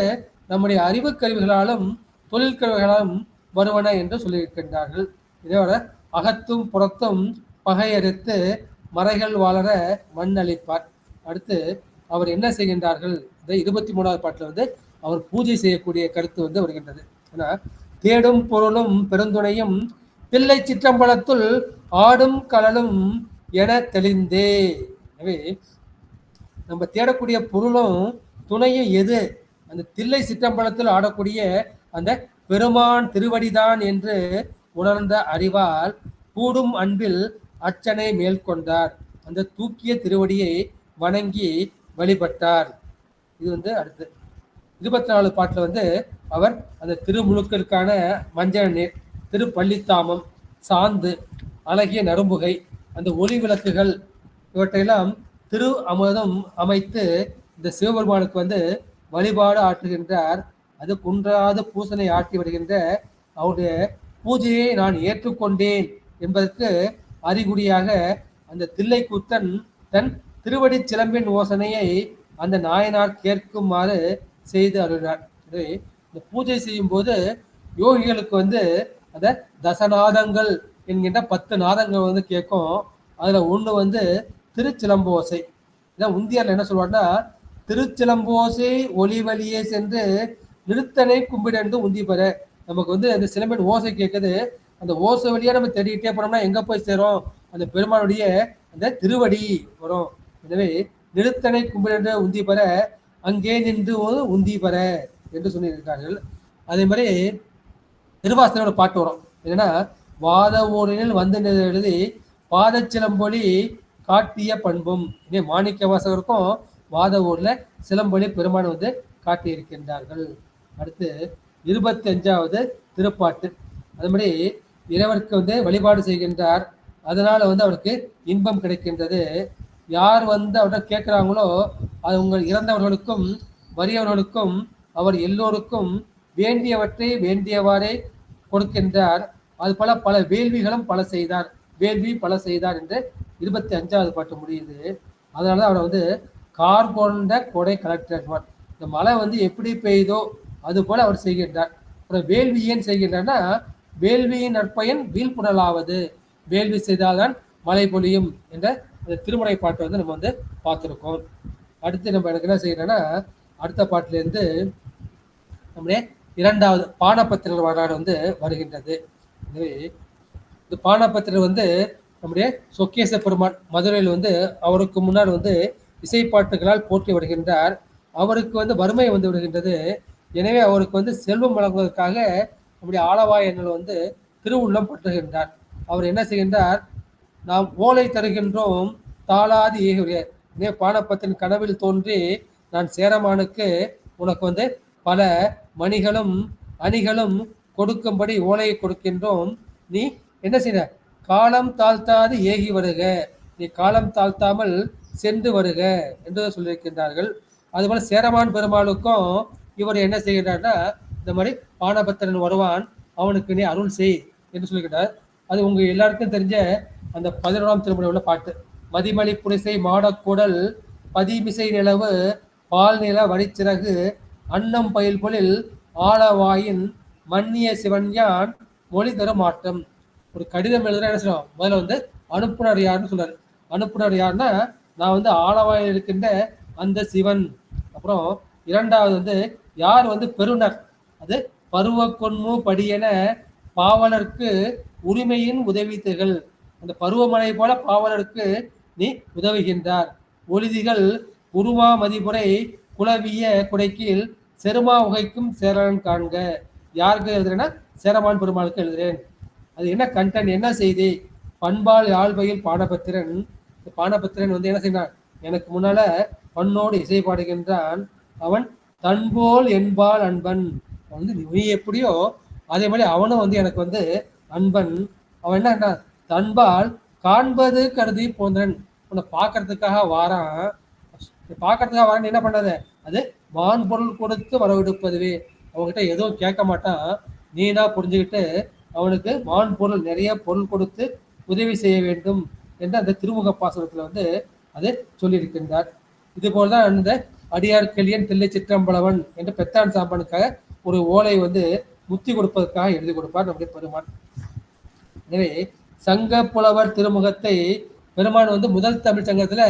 நம்முடைய அறிவு கருவிகளாலும் தொழிற்கருவிகளாலும் வருவன என்று சொல்லியிருக்கின்றார்கள். இதோட அகத்தும் புறத்தும் பகையறுத்து மறைகள் வாழற மண் அளிப்பார். அடுத்து அவர் என்ன செய்கின்றார்கள், இந்த 23வது பாட்டில் வந்து அவர் பூஜை செய்யக்கூடிய கருத்து வந்து வருகின்றது. ஏன்னா தேடும் பொருளும் பெருந்துணையும் பிள்ளை சிற்றம்பலத்துள் ஆடும் கலலும் என தெளிந்தே. எனவே நம்ம தேடக்கூடிய பொருளும் துணையும் எது, அந்த தில்லை சிற்றம்பலத்தில் ஆடக்கூடிய அந்த பெருமான் திருவடிதான் என்று உணர்ந்த அறிவால் கூடும் அன்பில் அர்ச்சனை மேற்கொண்டார். அந்த தூக்கிய திருவடியை வணங்கி வழிபட்டார். இது வந்து அடுத்து 24 பாட்டில் வந்து அவர் அந்த திருமுழுக்கிற்கான மஞ்சள் நீர், திருப்பள்ளித்தாமம், சாந்து, அழகிய நரும்புகை, அந்த ஒளி விளக்குகள் இவற்றையெல்லாம் திரு அமுதம் அமைத்து இந்த சிவபெருமானுக்கு வந்து வழிபாடு ஆற்றுகின்றார். அது குன்றாத பூசனை ஆற்றி வருகின்ற அவருடைய பூஜையை நான் ஏற்றுக்கொண்டேன் என்பதற்கு அறிகுறியாக அந்த தில்லைக்கூத்தன் தன் திருவடி சிலம்பின் ஓசனையை அந்த நாயனார் கேட்குமாறு செய்து அருளினார். இந்த பூஜை செய்யும் போது யோகிகளுக்கு வந்து அந்த தசநாதங்கள் என்கின்ற 10 நாதங்கள் வந்து கேட்கும். அதுல ஒண்ணு வந்து திருச்சிலம்போசை. இதான் உந்தியார்ல என்ன சொல்லுவாருன்னா, திருச்சிலம்போசை ஒலி வழியே சென்று நிறுத்தனை கும்பிடன்று உந்தி பெற. நமக்கு வந்து அந்த சிலம்பின் ஓசை கேட்குது. அந்த ஓசை வழியா நம்ம தேடிக்கிட்டே போனோம்னா எங்க போய் சேரும்? அந்த பெருமானுடைய அந்த திருவடி வரும். எனவே நிறுத்தனை கும்பிடன்று உந்தி பெற அங்கே நின்று உந்தி பெற என்று சொல்லியிருக்கார்கள். அதே மாதிரி திருவாசனோட பாட்டு வரும். என்னன்னா, வாத ஊரில் வந்து எழுதி பாதச்சிலம்பொலி காட்டிய பண்பும். இதே மாணிக்க வாசகருக்கும் வாத ஊர்ல சிலம்பொலி பெருமான் வந்து காட்டியிருக்கின்றார்கள். அடுத்து 25வது திருப்பாட்டு. அது மாதிரி இறைவனுக்கு வந்து வழிபாடு செய்கின்றார். அதனால வந்து அவருக்கு இன்பம் கிடைக்கின்றது. யார் வந்து அவர்கிட்ட கேட்கிறாங்களோ அது உங்கள் இறந்தவர்களுக்கும் வறியவர்களுக்கும் அவர் எல்லோருக்கும் வேண்டியவற்றை வேண்டியவாறே கொடுக்கின்றார். அது போல பல வேள்விகளும் பல செய்தார், வேள்வி பல செய்தார் என்று 25வது பாட்டு முடியுது. அதனால அவரை வந்து கார் கொண்ட கொடை கலெக்டர். இந்த மழை வந்து எப்படி பெய்தோ அது போல அவர் செய்கின்றார். அப்புறம் வேள்வி ஏன் செய்கின்றார்னா, வேள்வியின் நற்பயன் வீழ்புணலாவது, வேள்வி செய்தால்தான் மழை பொழியும் என்ற அந்த திருமுறை பாட்டை வந்து நம்ம வந்து பார்த்துருக்கோம். அடுத்து நம்ம எனக்கு என்ன செய்யறோம்னா, அடுத்த பாட்டிலேருந்து நம்முடைய 2வது பானபத்திரர் வரலாறு வந்து வருகின்றது. எனவே இந்த பானபத்திரர் வந்து நம்முடைய சொக்கேச பெருமான் மதுரையில் வந்து அவருக்கு முன்னால் வந்து இசைப்பாட்டுகளால் போற்றி வருகின்றார். அவருக்கு வந்து வறுமை வந்து விடுகின்றது. எனவே அவருக்கு வந்து செல்வம் வழங்குவதற்காக நம்முடைய ஆளவாய் என்னல் வந்து திருவுள்ளம் பற்றுகின்றார். அவர் என்ன செய்கின்றார்? நாம் ஓலை தருகின்றோம் தாளாது ஏகுடைய பானப்பத்தின் கனவில் தோன்றி நான் சேரமானுக்கு உனக்கு வந்து பல மணிகளும் அணிகளும் கொடுக்கும்படி ஓலையை கொடுக்கின்றோம். நீ என்ன செய்ய? காலம் தாழ்த்தாது ஏகி வருக, நீ காலம் தாழ்த்தாமல் சென்று வருக என்று சொல்லியிருக்கின்றார்கள். அதுபோல சேரமான் பெருமாளுக்கும் இவர் என்ன செய்கின்றார்னா, இந்த மாதிரி பானபத்திரன் வருவான், அவனுக்கு நீ அருள் செய் என்று சொல்லுகின்றார். அது உங்க எல்லாருக்கும் தெரிஞ்ச அந்த 11ஆம் திருமுறை உள்ள பாட்டு. மதிமலி புரிசை மாடக்கூடல் பதிமிசை நிலவு பால் நில வடிச்சிறகு அன்னம் பயில் பொழில் ஆளவாயின் மன்னிய சிவன்யான் மொழி தரும் மாற்றம். ஒரு கடிதம் எழுதுற என்ன சொல்லுவோம்? முதல்ல வந்து அனுப்புனர் யாருன்னு சொல்றாரு. அனுப்புனர் யாருன்னா, நான் வந்து ஆளவாயில் இருக்கின்ற அந்த சிவன். அப்புறம் 2வது வந்து யார் வந்து பெருனர்? அது பருவ கொன்மு படியென பாவலருக்கு உரிமையின் உதவி திகழ். அந்த பருவமழை போல பாவலருக்கு நீ உதவுகின்றார். ஒளிதிகள் உருமா மதிபுரை குளவிய குடைக்கீழ் செருமா உகைக்கும் சேரன் காண்க. யாருக்கு எழுதுறேன்னா, சேரமான் பெருமாளுக்கு எழுதுறேன். அது என்ன கண்டென்ட், என்ன செய்தி? பண்பால் யாழ்பையில் பானபத்திரன். பானபத்திரன் வந்து என்ன செய்யறான்? எனக்கு முன்னால பண்ணோடு இசை பாடுகின்றான். அவன் தன்போல் என்பால் அன்பன். வந்து நீ எப்படியோ அதே மாதிரி அவனும் வந்து எனக்கு வந்து அன்பன். அவன் என்ன தன்பால் காண்பது கருதி போன்றன். உன்னை பார்க்கறதுக்காக வாரான். பார்க்கறதுக்காக வாரான், என்ன பண்ணாத? அது வான் பொருள் கொடுத்து வரவெடுப்பதுவே. அவங்ககிட்ட எதுவும் கேட்க மாட்டான். நீனா புரிஞ்சுக்கிட்டு அவனுக்கு வான் பொருள் நிறைய பொருள் கொடுத்து உதவி செய்ய வேண்டும் என்று அந்த திருமுக பாசனத்துல வந்து அது சொல்லியிருக்கின்றார். இது போலதான் அந்த அடியார் கிளியன் தில்லை சிற்றம்பலவன் என்று பெத்தான் சாம்பனுக்காக ஒரு ஓலை வந்து முத்தி கொடுப்பதற்காக எழுதி கொடுப்பார் நம்முடைய பெருமான். எனவே சங்க புலவர் திருமுகத்தை பெருமான் வந்து முதல் தமிழ் சங்கத்துல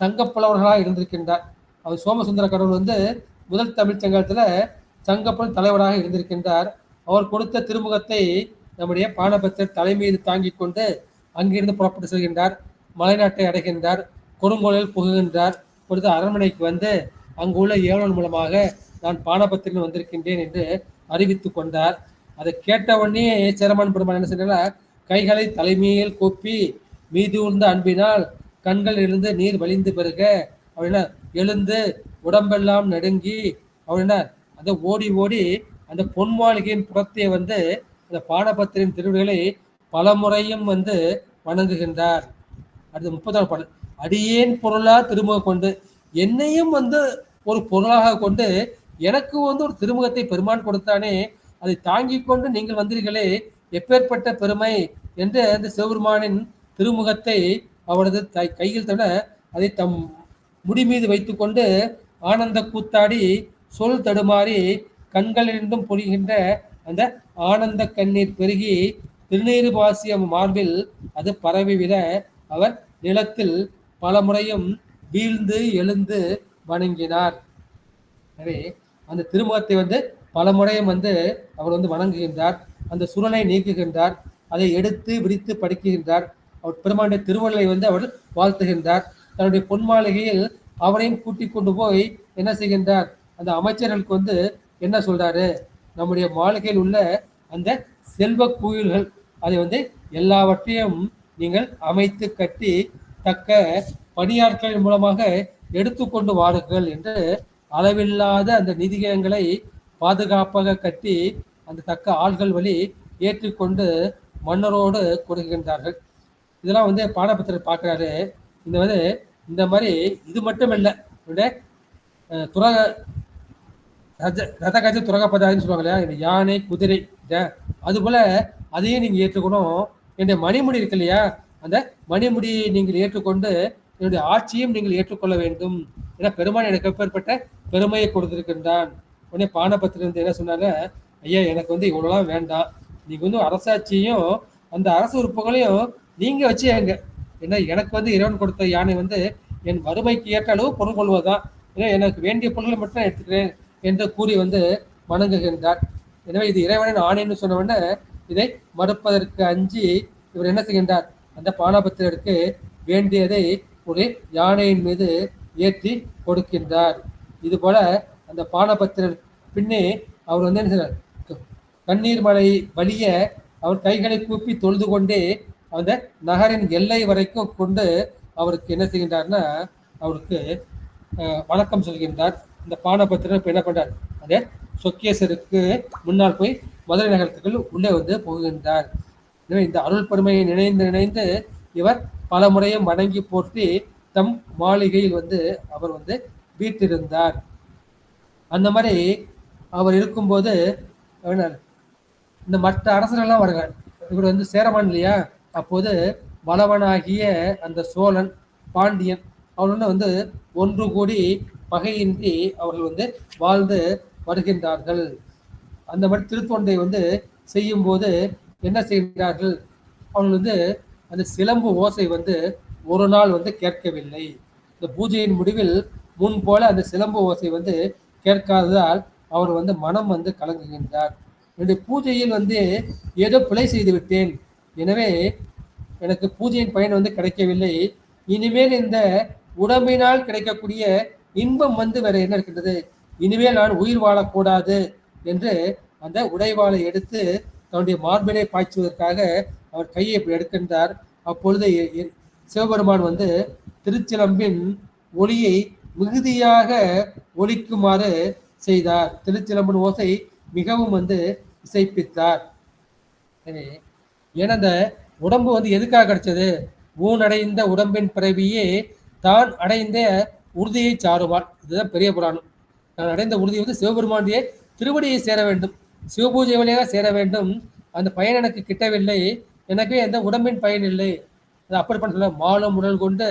சங்க புலவர்களாக இருந்திருக்கின்றார். அவர் சோமசுந்தர கடவுள் வந்து முதல் தமிழ் சங்கத்துல சங்கப்புல தலைவராக இருந்திருக்கின்றார். அவர் கொடுத்த திருமுகத்தை நம்முடைய பானபத்திரர் தலைமீது தாங்கி கொண்டு அங்கிருந்து புறப்பட்டு செல்கின்றார். மலைநாட்டை அடைகின்றார். கொடுங்கோலில் புகுகின்றார். பொழுது அரண்மனைக்கு வந்து அங்கு உள்ள ஏவலன் மூலமாக நான் பானபத்திரன் வந்திருக்கின்றேன் என்று அறிவித்து கொண்டார். அதை கேட்டவுடனே சேரமான் பெருமான் என்ன செய்தார்? கைகளை தலைமையில் கூப்பி மீது உள்ள அன்பினால் கண்கள் இருந்து நீர் வழிந்து பெருக அப்படின்னா எழுந்து உடம்பெல்லாம் நடுங்கி அப்படின்னா அதை ஓடி ஓடி அந்த பொன் மாளிகையின் புறத்தை வந்து அந்த பானபத்திரின் திருவிழிகளை பல முறையும் வந்து வணங்குகின்றார். அடுத்து 30ஆம் பாடல். அடியேன் பொருளா திருமுக கொண்டு, என்னையும் வந்து ஒரு பொருளாக கொண்டு எனக்கு வந்து ஒரு திருமுகத்தை பெருமான் கொடுத்தானே, அதை தாங்கி கொண்டு நீங்கள் வந்தீர்களே, எப்பேற்பட்ட பெருமை என்று அந்த சிவபெருமானின் திருமுகத்தை அவரது கையில் தட அதை தம் முடி மீது வைத்து கொண்டு ஆனந்த கூத்தாடி சொல் தடுமாறி கண்களிலிருந்தும் பொழிகின்ற அந்த ஆனந்த கண்ணீர் பெருகி திருநீறு பாசிய மார்பில் அது பரவிவிட அவர் நிலத்தில் பல முறையும் வீழ்ந்து எழுந்து வணங்கினார். எனவே அந்த திருமுகத்தை வந்து பல முறையும் வந்து அவர் வந்து வணங்குகின்றார். அந்த சுரனை நீக்குகின்றார். அதை எடுத்து விரித்து படிக்குகின்றார். அவர் பெருமானுடைய திருவள்ளுவை வந்து அவர் வாழ்த்துகின்றார். தன்னுடைய பொன் மாளிகையில் அவரையும் கூட்டிக் கொண்டு போய் என்ன செய்கின்றார், அந்த அமைச்சர்களுக்கு வந்து என்ன சொல்றாரு, நம்முடைய மாளிகையில் உள்ள அந்த செல்வ கோயில்கள் அதை வந்து எல்லாவற்றையும் நீங்கள் அமைத்து கட்டி தக்க பணியாட்களின் மூலமாக எடுத்துக்கொண்டு வாருங்கள் என்று அளவில்லாத அந்த நிதியங்களை பாதுகாப்பாக கட்டி அந்த தக்க ஆள்கள் வழி ஏற்றிக்கொண்டு மன்னரோடு கொடுக்கின்றார்கள். இதெல்லாம் வந்து பாடபத்திரர் பார்க்குறாரு. இந்த வந்து இந்த மாதிரி இது மட்டும் இல்லை, துரக ரதகஜ துரகப்பதான்னு சொல்லுவாங்க இல்லையா, இந்த யானை குதிரை அதுபோல அதையும் நீங்கள் ஏற்றுக்கணும். என்னுடைய மணிமுடி இருக்கு இல்லையா, அந்த மணிமுடியை நீங்கள் ஏற்றுக்கொண்டு என்னுடைய ஆட்சியும் நீங்கள் ஏற்றுக்கொள்ள வேண்டும். ஏன்னா பெருமான் எனக்கு எப்பேற்பட்ட பெருமையை கொடுத்திருக்கின்றான். உடனே பானபத்திரர் வந்து என்ன சொன்னாங்க, ஐயா எனக்கு வந்து இவ்வளோலாம் வேண்டாம், நீங்கள் வந்து அரசாட்சியும் அந்த அரசு உறுப்புகளையும் நீங்கள் வச்சு எங்க, ஏன்னா எனக்கு வந்து இறைவன் கொடுத்த யானை வந்து என் வறுமைக்கு ஏற்ற அளவு பொருள் கொள்வதுதான், ஏன்னா எனக்கு வேண்டிய பொருளை மட்டும் எடுத்துக்கிறேன் என்று கூறி வந்து வணங்குகின்றார். எனவே இது இறைவனின் ஆணைன்னு சொன்ன உடனே இதை மறுப்பதற்கு அஞ்சி இவர் என்ன செய்கின்றார், அந்த பானபத்திரருக்கு வேண்டியதை ஒரு யானையின் மீது ஏற்றி கொடுக்கின்றார். இது போல அந்த பானபத்திரர் பின்னே அவர் வந்து என்ன செய்றார், கண்ணீர் மலை வலிய அவர் கைகளை கூப்பி தொழுது கொண்டே அந்த நகரின் எல்லை வரைக்கும் கொண்டு அவருக்கு என்ன செய்கின்றார்னா அவருக்கு வணக்கம் சொல்கின்றார். இந்த பானபத்திரர் இப்போ என்ன பண்றார், அந்த சொக்கேசருக்கு முன்னால் போய் மதுரை நகரத்துக்குள் உள்ளே வந்து போகின்றார். எனவே இந்த அருள் பெருமையை நினைந்து நினைந்து இவர் பல முறையும் வணங்கி போற்றி தம் மாளிகையில் வந்து அவர் வந்து வீட்டிருந்தார். அந்த மாதிரி அவர் இருக்கும்போது இந்த மற்ற அரசர்கள்லாம் வருகிறார். இவர் வந்து சேரமான் இல்லையா, அப்போது பலவனாகிய அந்த சோழன் பாண்டியன் அவர்கள் வந்து ஒன்று கூடி பகையின்றி அவர்கள் வந்து வாழ்ந்து வருகின்றார்கள். அந்த மாதிரி திருத்தொண்டை வந்து செய்யும் போது என்ன செய்கிறார்கள், அவர்கள் வந்து அந்த சிலம்பு ஓசை வந்து ஒரு நாள் வந்து கேட்கவில்லை. இந்த பூஜையின் முடிவில் முன் போல அந்த சிலம்பு ஓசை வந்து கேட்காததால் அவர் வந்து மனம் வந்து கலங்குகின்றார். என்னுடைய பூஜையில் வந்து ஏதோ பிழை செய்து விட்டேன், எனவே எனக்கு பூஜையின் பயன் வந்து கிடைக்கவில்லை, இனிமேல் இந்த உடம்பினால் கிடைக்கக்கூடிய இன்பம் வந்து வேற என்ன இருக்கின்றது, இனிமேல் நான் உயிர் வாழக்கூடாது என்று அந்த உடைவாளை எடுத்து தன்னுடைய மார்பினை பாய்ச்சுவதற்காக அவர் கையை இப்படி எடுக்கின்றார். அப்பொழுது சிவபெருமான் வந்து திருச்சிலம்பின் ஒளியை மிகுதியாக ஒலிக்குமாறு செய்தார். திருச்சிலம்பின் ஓசை மிகவும் வந்து இசைப்பித்தார். ஏன்னா அந்த உடம்பு வந்து எதுக்காக கிடைச்சது, ஊனடைந்த உடம்பின் பிறவியே தான் அடைந்த உறுதியை சாருவான். இதுதான் பெரிய புராணம். நான் அடைந்த உறுதி வந்து சிவபெருமானுடைய திருவடியை சேர வேண்டும், சிவபூஜை வழியாக சேர வேண்டும். அந்த பயன் எனக்கு கிட்டவில்லை, எனக்கு எந்த உடம்பின் பயன் இல்லை. அது அப்படி பண்ண மாலும் உடல் கொண்டு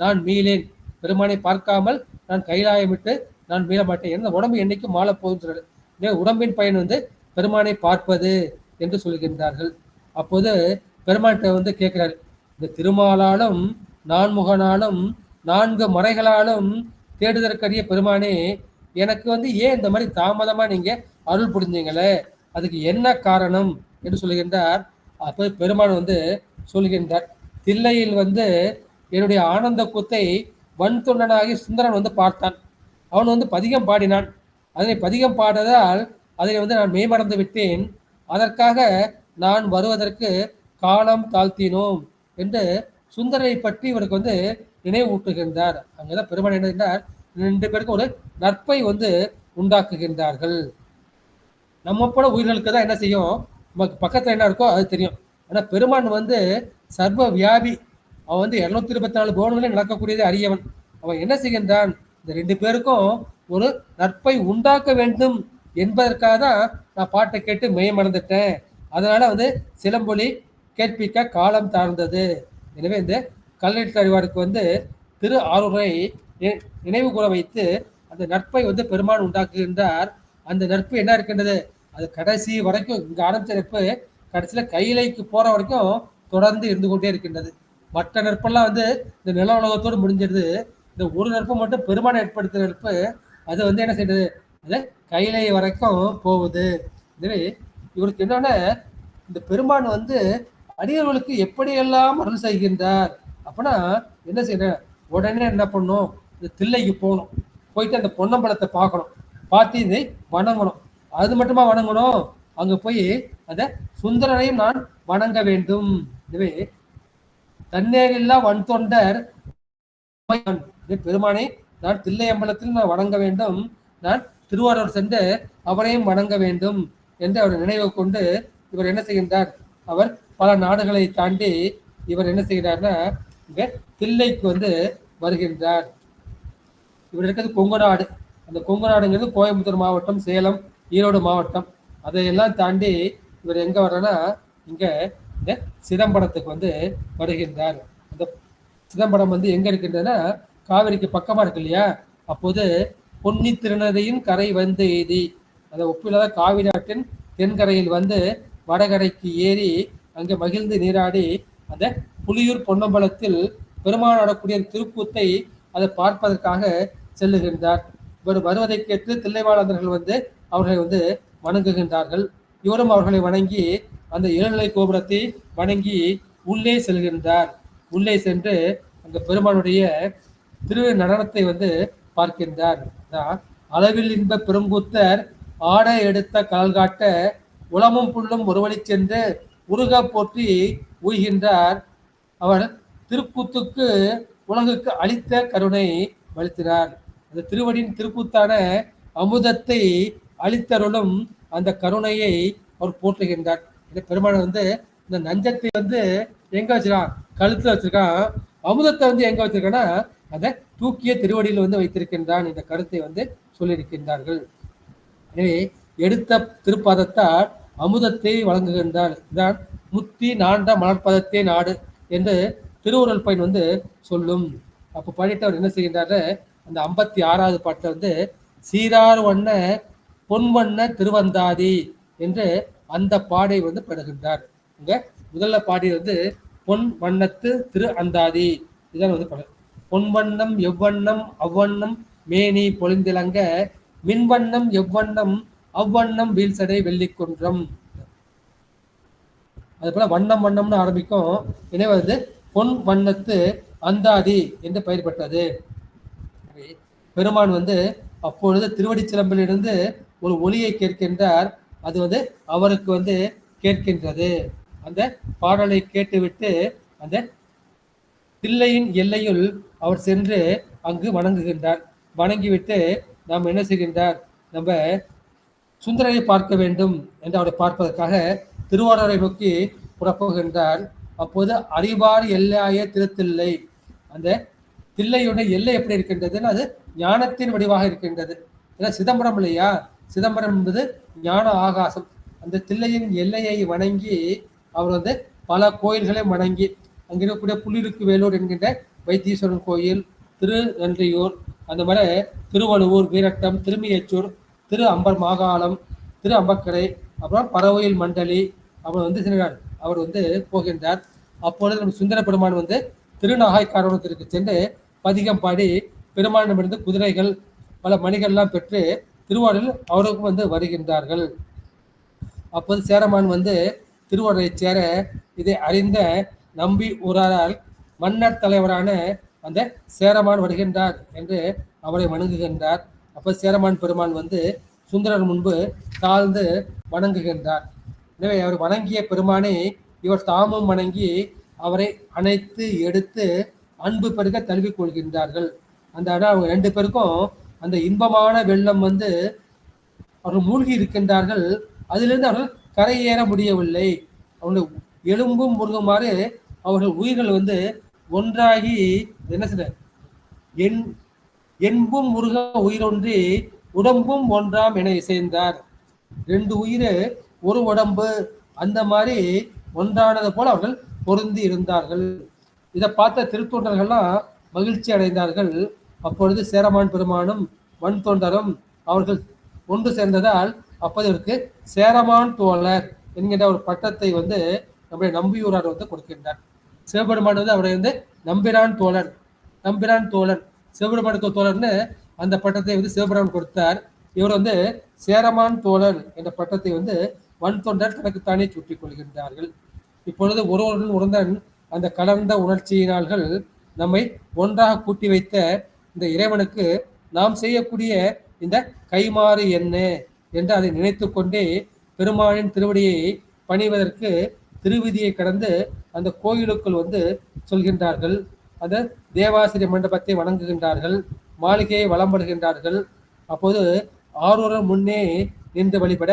நான் மீளேன், பெருமானை பார்க்காமல் நான் கைலாயமிட்டு நான் மீள மாட்டேன். எந்த உடம்பு என்னைக்கும் மாள போகுது, உடம்பின் பயன் வந்து பெருமானை பார்ப்பது என்று சொல்கின்றார்கள். அப்போது பெருமான்கிட்ட வந்து கேட்கிறார், இந்த திருமாலாலும் நான்முகனாலும் 4 மறைகளாலும் தேடுதற்கரிய பெருமானே, எனக்கு வந்து ஏன் இந்த மாதிரி தாமதமா நீங்க அருள் புரிஞ்சீங்களே, அதுக்கு என்ன காரணம் என்று சொல்லுகின்றார். அப்போ பெருமான் வந்து சொல்கின்றார், தில்லையில் வந்து என்னுடைய ஆனந்த கூத்தை வன் தொண்டனாகி சுந்தரன் வந்து பார்த்தான். அவன் வந்து பதிகம் பாடினான். அதனை பதிகம் பாடுவதால் அதை வந்து நான் மேம்படந்து விட்டேன். அதற்காக நான் வருவதற்கு காலம் தாழ்த்தினோம் என்று சுந்தரனை பற்றி இவருக்கு வந்து நினைவூட்டுகின்றார். அங்கதான் பெருமான் என்ன, 2 பேருக்கு ஒரு நட்பை வந்து உண்டாக்குகின்றார்கள். நம்ம போல உயிர்களுக்கு தான் என்ன செய்யும், நமக்கு பக்கத்துல என்ன இருக்கோ அது தெரியும். ஆனா பெருமான் வந்து சர்வ வியாபி, அவன் வந்து 224 கோணங்களே நடக்கக்கூடியது அறியவன். அவன் என்ன செய்கின்றான், இந்த 2 பேருக்கும் ஒரு நட்பை உண்டாக்க வேண்டும் என்பதற்காக தான் நான் பாட்டை கேட்டு மெய்மறந்துட்டேன். அதனால வந்து சிலம்பொலி கேட்பிக்க காலம் தாழ்ந்தது. எனவே இந்த கல்நெட்டறிவாருக்கு வந்து திரு ஆரூரை நினைவு கூற வைத்து அந்த நட்பை வந்து பெருமான் உண்டாக்குகின்றார். அந்த நட்பு என்ன இருக்கின்றது, அது கடைசி வரைக்கும் இங்க ஆரம்பிச்ச நட்பு கடைசியில கையிலைக்கு போற வரைக்கும் தொடர்ந்து இருந்து கொண்டே இருக்கின்றது. மற்ற நட்பெல்லாம் வந்து இந்த நில உலகத்தோடு முடிஞ்சிருது. இந்த ஒரு நட்பு மட்டும் பெருமானை ஏற்படுத்துற நட்பு, அது வந்து என்ன செய்யுது, அது கையிலை வரைக்கும் போகுது. எனவே இவருக்கு என்னன்னா, இந்த பெருமான் வந்து அடியவர்களுக்கு எப்படியெல்லாம் அருள் செய்கின்றார் அப்படின்னா என்ன செய்யணும், உடனே என்ன பண்ணும், இந்த தில்லைக்கு போகணும், போயிட்டு அந்த பொன்னம்பலத்தை பார்க்கணும், பார்த்து இதை வணங்கணும். அது மட்டுமா வணங்கணும், அங்க போய் அந்த சுந்தரனையும் நான் வணங்க வேண்டும். எனவே தன்னேரில்லா வன் தொண்டர் பெருமானை நான் தில்லை அம்பலத்தில் நான் வணங்க வேண்டும், நான் திருவாரூர் சென்று அவரையும் வணங்க வேண்டும் என்று அவர் நினைவு கொண்டு இவர் என்ன செய்கின்றார், அவர் பல நாடுகளை தாண்டி இவர் என்ன செய்கிறார்னா இங்க தில்லைக்கு வந்து வருகின்றார். இவர் இருக்கிறது கொங்கு நாடு. அந்த கொங்கு நாடுங்கிறது கோயம்புத்தூர் மாவட்டம், சேலம், ஈரோடு மாவட்டம். அதையெல்லாம் தாண்டி இவர் எங்க வர்றனா இங்க இந்த சிதம்பரத்துக்கு வந்து வருகின்றார். அந்த சிதம்பரம் வந்து எங்க இருக்கின்றதுன்னா காவிரிக்கு பக்கமா இருக்கு இல்லையா. அப்போது பொன்னி திருநதியின் கரை வந்து எய்தி, அந்த ஒப்பில்லாத காவிரி ஆற்றின் தென்கரையில் வந்து வடகரைக்கு ஏறி அங்கே மகிழ்ந்து நீராடி அந்த புலியூர் பொன்னம்பலத்தில் பெருமானாடக்கூடிய திருக்கூத்தை அதை பார்ப்பதற்காக செல்லுகின்றார். இவர் வருவதை கேட்டு தில்லைவாழந்தர்கள் வந்து அவர்களை வந்து வணங்குகின்றார்கள். இவரும் அவர்களை வணங்கி அந்த ஏழுநிலை கோபுரத்தை வணங்கி உள்ளே செல்கின்றார். உள்ளே சென்று அந்த பெருமானுடைய திரு நடனத்தை வந்து பார்க்கின்றார். அளவில் இன்ப பெருங்கூத்தர் ஆட எடுத்த கலல் காட்ட உளமும் புல்லும் ஒருவழி சென்று உருக போற்றி உய்கின்றார். அவர் திருக்கூத்துக்கு உலகுக்கு அளித்த கருணை வலித்தினார். அந்த திருவடியின் திருக்கூத்தான அமுதத்தை அளித்தருளும் அந்த கருணையை அவர் போற்றுகின்றார். இந்த பெருமான் வந்து இந்த நஞ்சத்தை வந்து எங்க வச்சிருக்கான், கழுத்துல வச்சிருக்கான். அமுதத்தை வந்து எங்க வச்சிருக்கான்னா அதை தூக்கிய திருவடியில் வந்து வைத்திருக்கின்றான். இந்த கருத்தை வந்து சொல்லியிருக்கின்றார்கள். எனவே எடுத்த திருப்பாதத்தால் அமுதத்தை வழங்குகின்றார். இதான் முத்தி நான்ட மலர்பதத்தே நாடு என்று திருவுருள் பயன் வந்து சொல்லும். அப்போ பாடிட்டு அவர் என்ன செய்கின்றாரு, அந்த 56வது பாட்டில் வந்து சீரார் வண்ண பொன்வண்ண திருவந்தாதி என்று அந்த பாடை வந்து பெறுகின்றார். இங்க முதல்ல பாடி வந்து பொன் வண்ணத்து திரு அந்தாதி, இதான் வந்து பாடு. பொன்வண்ணம் எவ்வண்ணம் அவ்வண்ணம் மேனி பொழிந்திலங்க மின்வண்ணம் எவ்வண்ணம் அவ்வண்ணம் வீழ்சடை வெள்ளிக்குன்றம். அது போல வண்ணம் வண்ணம்னு ஆரம்பிக்கும். எனவே வந்து பொன் வண்ணத்து அந்தாதி என்று பெயர் பெற்றது. பெருமான் வந்து அப்பொழுது திருவடிச்சிலம்பிலிருந்து ஒரு ஒளியை கேட்கின்றார். அது வந்து அவருக்கு வந்து கேட்கின்றது. அந்த பாடலை கேட்டுவிட்டு அந்த தில்லையின் எல்லையுள் அவர் சென்று அங்கு வணங்குகின்றார். வணங்கிவிட்டு நாம் என்ன செய்கின்றார், நம்ம சுந்தரரை பார்க்க வேண்டும் என்று அவரை பார்ப்பதற்காக திருவாரூரை நோக்கி புறப்படுகின்றார். அப்போது அறிவார் எல்லையாய திருத்தில்லை, அந்த தில்லையுடைய எல்லை எப்படி இருக்கின்றதுன்னு அது ஞானத்தின் வடிவாக இருக்கின்றது. ஏன்னா சிதம்பரம் இல்லையா, சிதம்பரம் என்பது ஞான ஆகாசம். அந்த தில்லையின் எல்லையை வணங்கி அவர் வந்து பல கோயில்களை வணங்கி அங்கே இருக்கக்கூடிய புள்ளிருக்கு வேலூர் என்கின்ற வைத்தீஸ்வரன் கோயில், திரு நன்றியூர், அந்த மாதிரி திருவள்ளுவூர், வீரட்டம், திருமியச்சூர், திரு அம்பர் மாகாளம், திரு அம்பக்கரை, அப்புறம் பறவையில் மண்டலி, அவர் வந்து சென்றார். அவர் வந்து போகின்றார். அப்பொழுது நம்ம சுந்தர பெருமான் வந்து திருநாகாய்க்காரத்திற்கு சென்று பதிகம் பாடி பெருமானிடமிருந்து குதிரைகள் பல மணிகள்லாம் பெற்று திருவாரூரில் அவருக்கும் வந்து வருகின்றார்கள். அப்போது சேரமான் வந்து திருவாரூரை சேர இதை அறிந்த நம்பி ஊராரால் மன்னர் தலைவரான அந்த சேரமான் வருகின்றார் என்று அவரை வணங்குகின்றார். அப்போ சேரமான் பெருமான் வந்து சுந்தரர் முன்பு தாழ்ந்து வணங்குகின்றார். எனவே அவர் வணங்கிய பெருமானை இவர் தாமும் வணங்கி அவரை அணைத்து எடுத்து அன்பு பெருக தழுவிக் கொள்கின்றார்கள். அந்த அவங்க 2 பேருக்கும் அந்த இன்பமான வெள்ளம் வந்து அவர்கள் மூழ்கி இருக்கின்றார்கள். அதிலிருந்து அவர்கள் கரையேற முடியவில்லை. அவர்கள் எலும்பும் முருகுமாறு அவர்கள் உயிர்கள் வந்து ஒன்றாகி என்ன செய்ய, என்பும் முருக உயிரொன்றி உடம்பும் ஒன்றாம் என இசைந்தார். 2 உயிர் ஒரு உடம்பு, அந்த மாதிரி ஒன்றானது போல அவர்கள் பொருந்தி இருந்தார்கள். இதை பார்த்த திருத்தொண்டர்கள்லாம் மகிழ்ச்சி அடைந்தார்கள். அப்பொழுது சேரமான் பெருமானும் வன் தொண்டரும் அவர்கள் ஒன்று சேர்ந்ததால் அப்போது இவருக்கு சேரமான் தோழர் என்கின்ற ஒரு பட்டத்தை வந்து நம்முடைய நம்பியூரார் வந்து கொடுக்கின்றார். சிவபெருமான் வந்து அவரை வந்து நம்பிரான் தோழர் சிவபெருமானுக்கு தோழர்னு அந்த பட்டத்தை வந்து சிவபெருமான் கொடுத்தார். இவர் வந்து சேரமான் தோழர் என்ற பட்டத்தை வந்து வன் தொண்டர் தனக்குத்தானே சுட்டிக் கொள்கின்றார்கள். இப்பொழுது ஒருவருடன் உணர்ந்தன் அந்த கலந்த உணர்ச்சியினால்கள் நம்மை ஒன்றாக கூட்டி வைத்த இந்த இறைவனுக்கு நாம் செய்யக்கூடிய இந்த கைமாறு என்ன என்று அதை நினைத்து கொண்டே பெருமானின் திருவடியை பணிவதற்கு திருவிதியை கடந்து அந்த கோயிலுக்குள் வந்து சொல்கின்றார்கள். அந்த தேவாசிரிய மண்டபத்தை வணங்குகின்றார்கள், மாளிகையை வளம்படுகின்றார்கள். அப்போது ஆரூரர் முன்னே நின்று வழிபட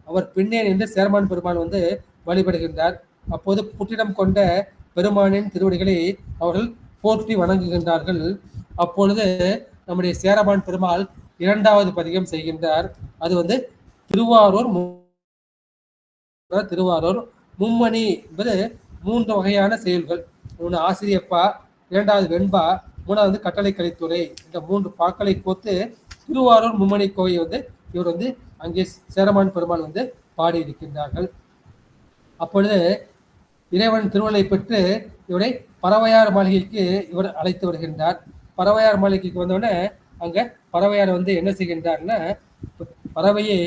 அவர் பின்னே நின்று சேரமான் பெருமான் வந்து வழிபடுகின்றார். அப்போது புற்றிடம் கொண்ட பெருமானின் திருவடிகளை அவர்கள் போற்றி வணங்குகின்றார்கள். அப்பொழுது நம்முடைய சேரமான் பெருமாள் இரண்டாவது பதிகம் செய்கின்றார். அது வந்து திருவாரூர் மும்மணி என்பது 3 வகையான செயல்கள். ஒன்று ஆசிரியப்பா, இரண்டாவது வெண்பா, மூணாவது கட்டளை கலித்துறை. இந்த 3 பாக்களை கோத்து திருவாரூர் மும்மணி கோவை வந்து இவர் வந்து அங்கே சேரமான் பெருமாள் வந்து பாடியிருக்கின்றார்கள். அப்பொழுது இறைவன் திருவள்ளை பெற்று இவரை பறவையார் மாளிகைக்கு இவர் அழைத்து வருகின்றார். பறவையார் மாளிகைக்கு வந்தவுடனே அங்க பறவையார் வந்து என்ன செய்கின்றார்னா, பறவையே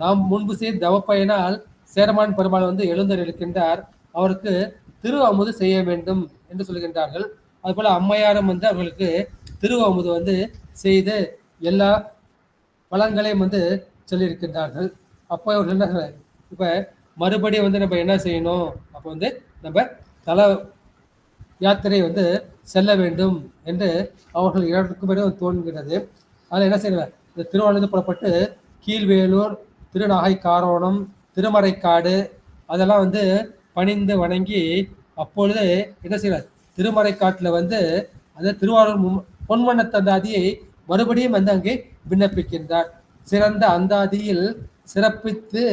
நாம் முன்பு செய்த தவப்பயனால் சேரமான் பெருமாள் வந்து எழுந்தருளிருக்கின்றார், அவருக்கு திரு அமுது செய்ய வேண்டும் என்று சொல்கின்றார்கள். அதுபோல அம்மையாரும் வந்து அவர்களுக்கு திரு அமுது வந்து செய்து எல்லா வளங்களையும் வந்து சொல்லியிருக்கின்றார்கள். அப்போ அவர்கள் என்ன, இப்ப மறுபடியும் வந்து நம்ம என்ன செய்யணும், அப்போ வந்து நம்ம தல யாத்திரை வந்து செல்ல வேண்டும் என்று அவர்கள் இரண்டுக்கும் தோன்கிறது. அதில் என்ன செய்யலாம், இந்த திருவாரூர் புறப்பட்டு கீழ்வேலூர், திருநாகை காரோணம், திருமறைக்காடு அதெல்லாம் வந்து பணிந்து வணங்கி அப்பொழுது என்ன செய்யலாம், திருமறைக்காட்டில் வந்து அந்த திருவாரூர் பொன்வண்ணத்தந்தாதியை மறுபடியும் வந்து அங்கே விண்ணப்பிக்கின்றார். சிறந்த அந்தாதியில் சிறப்பித்து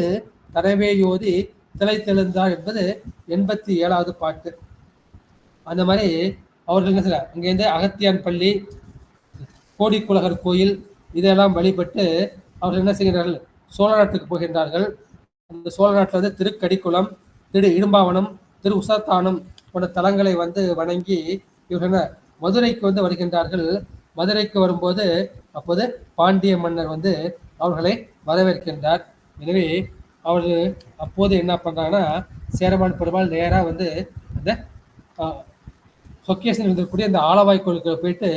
தரவேயோதி திளைத்தெழுந்தார் என்பது 87வது பாட்டு. அந்த மாதிரி அவர்கள் என்ன செய்யலாம், அங்கேருந்து அகத்தியான் பள்ளி, கோடிக்குலகர் கோயில் இதெல்லாம் வழிபட்டு அவர்கள் என்ன செய்கிறார்கள், சோழ நாட்டுக்கு போகின்றார்கள். அந்த சோழ நாட்டில் வந்து திருக்கடிக்குளம், திரு இடும்பாவனம், திரு உசத்தானம் போன்ற தலங்களை வந்து வணங்கி இவர்கள் மதுரைக்கு வந்து வருகின்றார்கள். மதுரைக்கு வரும்போது அப்போது பாண்டிய மன்னர் வந்து அவர்களை வரவேற்கின்றார். எனவே அவர்கள் அப்போது என்ன பண்ணுறாங்கன்னா, சேரமான் பெருமாள் நேராக வந்து அந்த சொக்கேசன் இருக்கக்கூடிய அந்த ஆலவாய் கோயிலுக்கு போயிட்டு,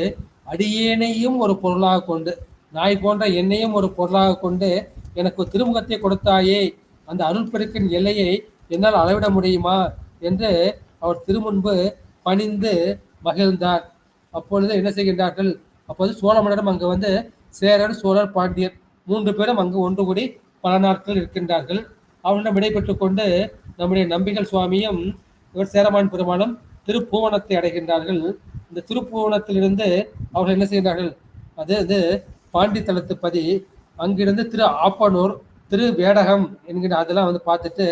அடியேனையும் ஒரு பொருளாக கொண்டு, நாய் போன்ற என்னையும் ஒரு பொருளாக கொண்டு எனக்கு திருமுகத்தை கொடுத்தாயே, அந்த அருள் பெருக்கின் எல்லையை என்னால் அளவிட முடியுமா என்று அவர் திருமுன்பு பணிந்து மகிழ்ந்தார். அப்பொழுது என்ன செய்கின்றார்கள், அப்போது சோழ மன்னரும் அங்கு வந்து சேரர், சோழர், பாண்டியர் 3 பேரும் அங்கு ஒன்று கூடி பல நாட்கள் இருக்கின்றார்கள். அவரிடம் விடைபெற்று கொண்டு நம்முடைய நம்பிகள் சுவாமியும் இவர் சேரமான் பெருமாளும் திருப்புவனத்தை அடைகின்றார்கள். இந்த திருப்புவனத்திலிருந்து அவர்கள் என்ன செய்கின்றார்கள், அது பாண்டி தலத்துப்பதி, அங்கிருந்து திரு ஆப்பனூர், திரு வேடகம் என்கிற அதெல்லாம் வந்து பார்த்துட்டு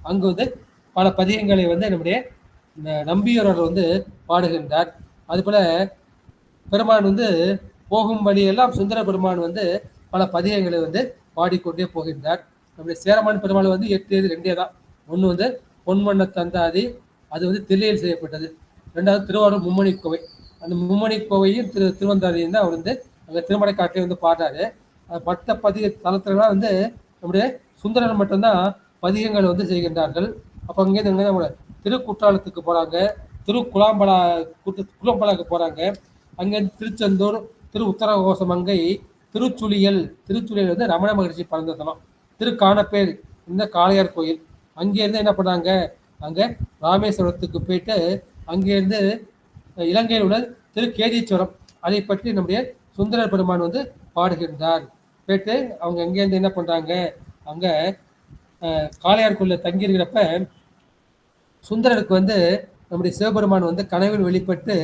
அங்கு வந்து பல பதிகங்களை வந்து நம்முடைய நம்பியூரர் வந்து பாடுகின்றார். அதுபோல பெருமான் வந்து போகும் வழியெல்லாம் சுந்தர பெருமான் வந்து பல பதிகங்களை வந்து பாடிக்கொண்டே போகின்றார். நம்முடைய சேரமான் பெருமாள் வந்து 8 2 தான். ஒன்று வந்து பொன்வண்ண தந்தாதி, அது வந்து தில்லையில் செய்யப்பட்டது. 2வது திருவாரூர் மும்மணி கோவை, அந்த மும்மணி கோவையும் திருவந்தாதியும் தான் அவர் வந்து அங்கே திருமலைக்காட்டிலே வந்து பாடுறாரு. மற்ற பதிக தளத்துலலாம் வந்து நம்முடைய சுந்தரர் மட்டும்தான் பதிகங்கள் வந்து செய்கின்றார்கள். அப்போ அங்கேருந்து திருக்குற்றாலத்துக்கு போகிறாங்க, குளம்பலாக்கு போகிறாங்க. அங்கேருந்து திருச்செந்தூர், திரு உத்தரகோசமங்கை, திருச்சுழியல் வந்து ரமண மகரிஷி பிறந்த தலம், திருக்கானப்பேர் இந்த காளையார் கோயில். அங்கேருந்து என்ன பண்ணாங்க, அங்கே ராமேஸ்வரத்துக்கு போயிட்டு அங்கேருந்து இலங்கையில் உள்ள திருக்கேதீஸ்வரம் அதை பற்றி நம்முடைய சுந்தரர் பெருமான் வந்து பாடுகின்றார். போயிட்டு அவங்க அங்கேருந்து என்ன பண்ணுறாங்க, அங்கே காளையார் கோயிலில் தங்கியிருக்கிறப்ப சுந்தரருக்கு வந்து நம்முடைய சிவபெருமான் வந்து கனவில் வெளிப்பட்டு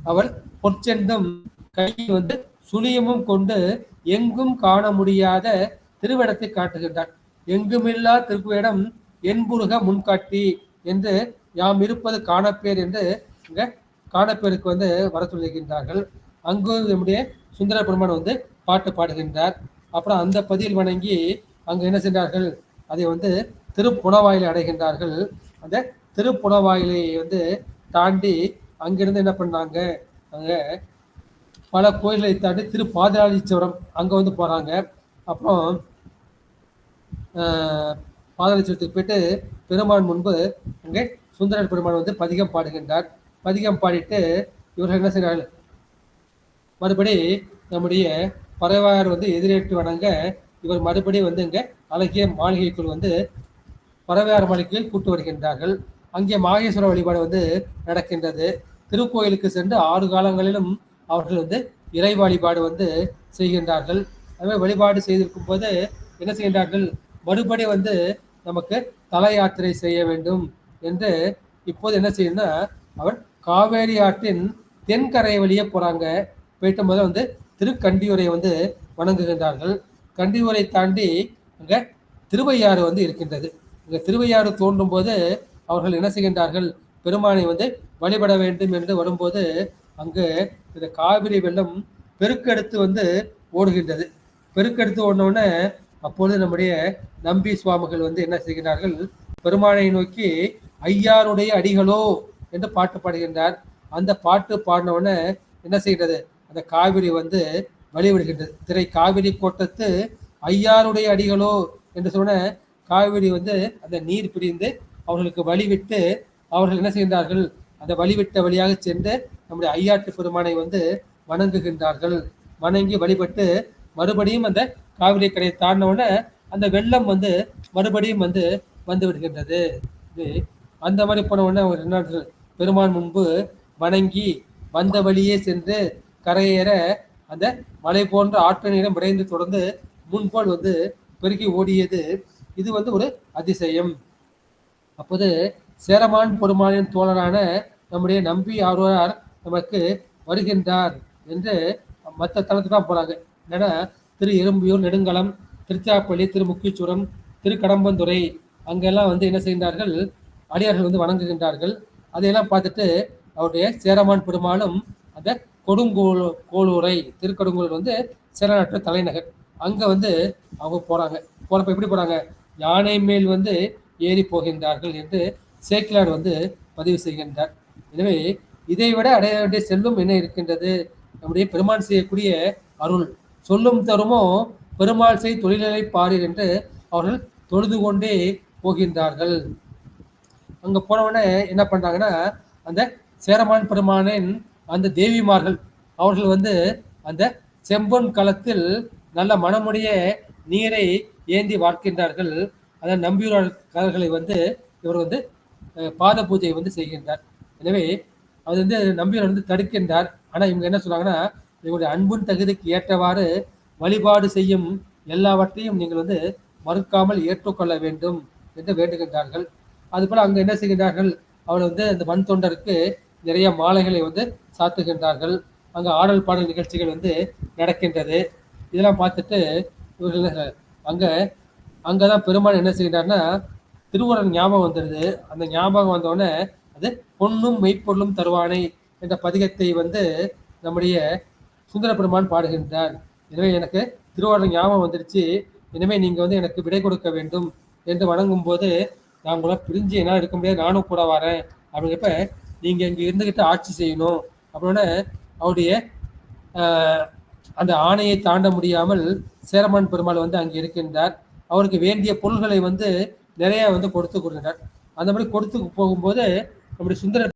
அவர் பொற்செண்டும் கையில் வந்து சுழியமும் கொண்டு எங்கும் காண முடியாத திருவிடத்தை காட்டுகின்றார். எங்குமில்லா திருவேடம் என்புருக முன்காட்டி என்று யாம் இருப்பது காணப்பேர் என்று இங்க காணப்பேருக்கு வந்து வர சொல்லுகின்றார்கள். அங்கு நம்முடைய சுந்தர பெருமான் வந்து பாட்டு பாடுகின்றார். அப்புறம் அந்த பதியில் வணங்கி அங்கு என்ன செய்தார்கள், அதை வந்து திருப்புணவாயிலை அடைகின்றார்கள். அந்த திருப்புணவாயிலை வந்து தாண்டி அங்கிருந்து என்ன பண்ணாங்க, அங்க பல கோயில்களை தாண்டி திருப்பாதாளீஸ்வரம் அங்க வந்து போறாங்க. அப்புறம் பாதாளீஸ்வரத்துக்கு போயிட்டு பெருமான் முன்பு அங்கே சுந்தரர் பெருமான் வந்து பதிகம் பாடுகின்றார். பதிகம் பாடிட்டு இவர்கள் என்ன செய்கிறார்கள், மறுபடி நம்முடைய பறவையார் வந்து எதிரேற்று வணங்க இவர் மறுபடியும் வந்து இங்கே அழகிய மாளிகைக்குள் வந்து பறவையார் மாளிகையில் கூட்டு வருகின்றார்கள். அங்கே மாகேஸ்வர வழிபாடு வந்து நடக்கின்றது. திருக்கோயிலுக்கு சென்று 6 காலங்களிலும் அவர்கள் வந்து இறை வழிபாடு வந்து செய்கின்றார்கள். அதுமாதிரி வழிபாடு செய்திருக்கும் போது என்ன செய்கின்றார்கள், மறுபடி வந்து நமக்கு தல யாத்திரை செய்ய வேண்டும் என்று இப்போது என்ன செய்யணும்னா, அவர் காவேரி ஆற்றின் தென்கரை வழியே போறாங்க. போயிட்டு முதல்ல வந்து திருக்கண்டியூரை வந்து வணங்குகின்றார்கள். கண்டியூரை தாண்டி அங்க திருவையாறு வந்து இருக்கின்றது. இங்க திருவையாறு தோன்றும் போது அவர்கள் என்ன செய்கின்றார்கள், பெருமானை வந்து வழிபட வேண்டும் என்று வரும்போது அங்கு இந்த காவிரி வெள்ளம் பெருக்கெடுத்து வந்து ஓடுகின்றது. பெருக்கெடுத்து ஓடினோடனே அப்பொழுது நம்முடைய நம்பி சுவாமிகள் வந்து என்ன செய்கிறார்கள், பெருமானை நோக்கி ஐயாருடைய அடிகளோ என்று பாட்டு பாடுகின்றார். அந்த பாட்டு பாடினவுடனே என்ன செய்கிறது, அந்த காவிரி வந்து வழிவிடுகின்றது. திரை காவிரி கோட்டத்து ஐயாருடைய அடிகளோ என்று சொன்ன காவிரி வந்து அந்த நீர் பிரிந்து அவர்களுக்கு வழிவிட்டு அவர்கள் என்ன செய்கின்றார்கள், அந்த வழிவிட்ட வழியாக சென்று நம்முடைய ஐயாட்டு பெருமானை வந்து வணங்குகின்றார்கள். வணங்கி வழிபட்டு மறுபடியும் அந்த காவிரி கரையை தாண்டினவுடனே அந்த வெள்ளம் வந்து மறுபடியும் வந்து விடுகின்றது. அந்த மாதிரி போன உடனே அவர் என்ன பெருமான் முன்பு வணங்கி வந்த வழியே சென்று கரையேற அந்த மலை போன்ற ஆற்று நீரம் விரைந்து தொடர்ந்து முன்போல் வந்து பெருகி ஓடியது. இது வந்து ஒரு அதிசயம். அப்போது சேரமான் பெருமானின் தோழரான நம்முடைய நம்பி ஆர்வலர் நமக்கு வருகின்றார் என்று மற்ற தளத்துக்கு தான் போறாங்க. என்னன்னா திரு எறும்பியூர், நெடுங்கலம், திருச்சாப்பள்ளி, திருமுக்கீச்சுரம், திருக்கடம்பந்துறை அங்கெல்லாம் வந்து என்ன செய்கின்றார்கள், அடியார்கள் வந்து வணங்குகின்றார்கள். அதையெல்லாம் பார்த்துட்டு அவருடைய சேரமான் பெருமானும் அந்த கோளூரை திருக்கடுங்கூர் வந்து சேரநாட்டு தலைநகர் அங்கே வந்து அவங்க போகிறாங்க. போகிறப்ப எப்படி போகிறாங்க, யானை மேல் வந்து ஏறி போகின்றார்கள் என்று சேக்கிலார் வந்து பதிவு செய்கின்றார். எனவே இதை விட அடைய வேண்டிய செல்வம் என்ன இருக்கின்றது, நம்முடைய பெருமான் செய்யக்கூடிய அருள். சொல்லும் தருமோ பெருமாள் செய் தொழிலை பாரீர் என்று அவர்கள் தொழுது கொண்டே போகின்றார்கள். அங்கே போனவுடனே என்ன பண்ணுறாங்கன்னா, அந்த சேரமான் பெருமானின் அந்த தேவிமார்கள் அவர்கள் வந்து அந்த செம்பொன் களத்தில் நல்ல மனமுடைய நீரை ஏந்தி வார்க்கின்றார்கள். அதை நம்பியூராளர்களை வந்து இவர் வந்து பாத பூஜை வந்து செய்கின்றார். எனவே அது வந்து நம்பியூர் வந்து தடுக்கின்றார். ஆனால் இவங்க என்ன சொல்றாங்கன்னா, இவருடைய அன்புன் தகுதிக்கு ஏற்றவாறு வழிபாடு செய்யும் எல்லாவற்றையும் நீங்கள் வந்து மறுக்காமல் ஏற்றுக்கொள்ள வேண்டும் என்று வேண்டுகின்றார்கள். அதுபோல் அங்கே என்ன செய்கின்றார்கள், அவர் வந்து அந்த மண் தொண்டருக்கு நிறைய மாலைகளை வந்து சாத்துகின்றார்கள். அங்கே ஆடல் பாடல் நிகழ்ச்சிகள் வந்து நடக்கின்றது. இதெல்லாம் பார்த்துட்டு இவர்கள் அங்கதான் பெருமாள் என்ன செய்கிறார்னா, திருவுரன் ஞாபகம் வந்துடுது. அந்த ஞாபகம் வந்தோடனே அது பொன்னும் மெய்ப்பொருளும் தருவானை என்ற பதிகத்தை வந்து நம்முடைய சுந்தர பெருமான் பாடுகின்றார். எனவே எனக்கு திருவாரூர் ஞாபகம் வந்துடுச்சு, இனிமேல் நீங்கள் வந்து எனக்கு விடை கொடுக்க வேண்டும் என்று வணங்கும் போது, நான் கூட பிரிஞ்சு என்னால் இருக்க முடியாது, நானும் கூட வரேன் அப்படிங்கிறப்ப நீங்கள் இங்கே இருந்துக்கிட்டு ஆட்சி செய்யணும் அப்படின்னே அவருடைய அந்த ஆணையை தாண்ட முடியாமல் சேரமான் பெருமாள் வந்து அங்கே இருக்கின்றார். அவருக்கு வேண்டிய பொருள்களை வந்து நிறைய வந்து கொடுத்து கொடுக்கின்றார். அந்த மாதிரி கொடுத்து போகும்போது நம்முடைய சுந்தர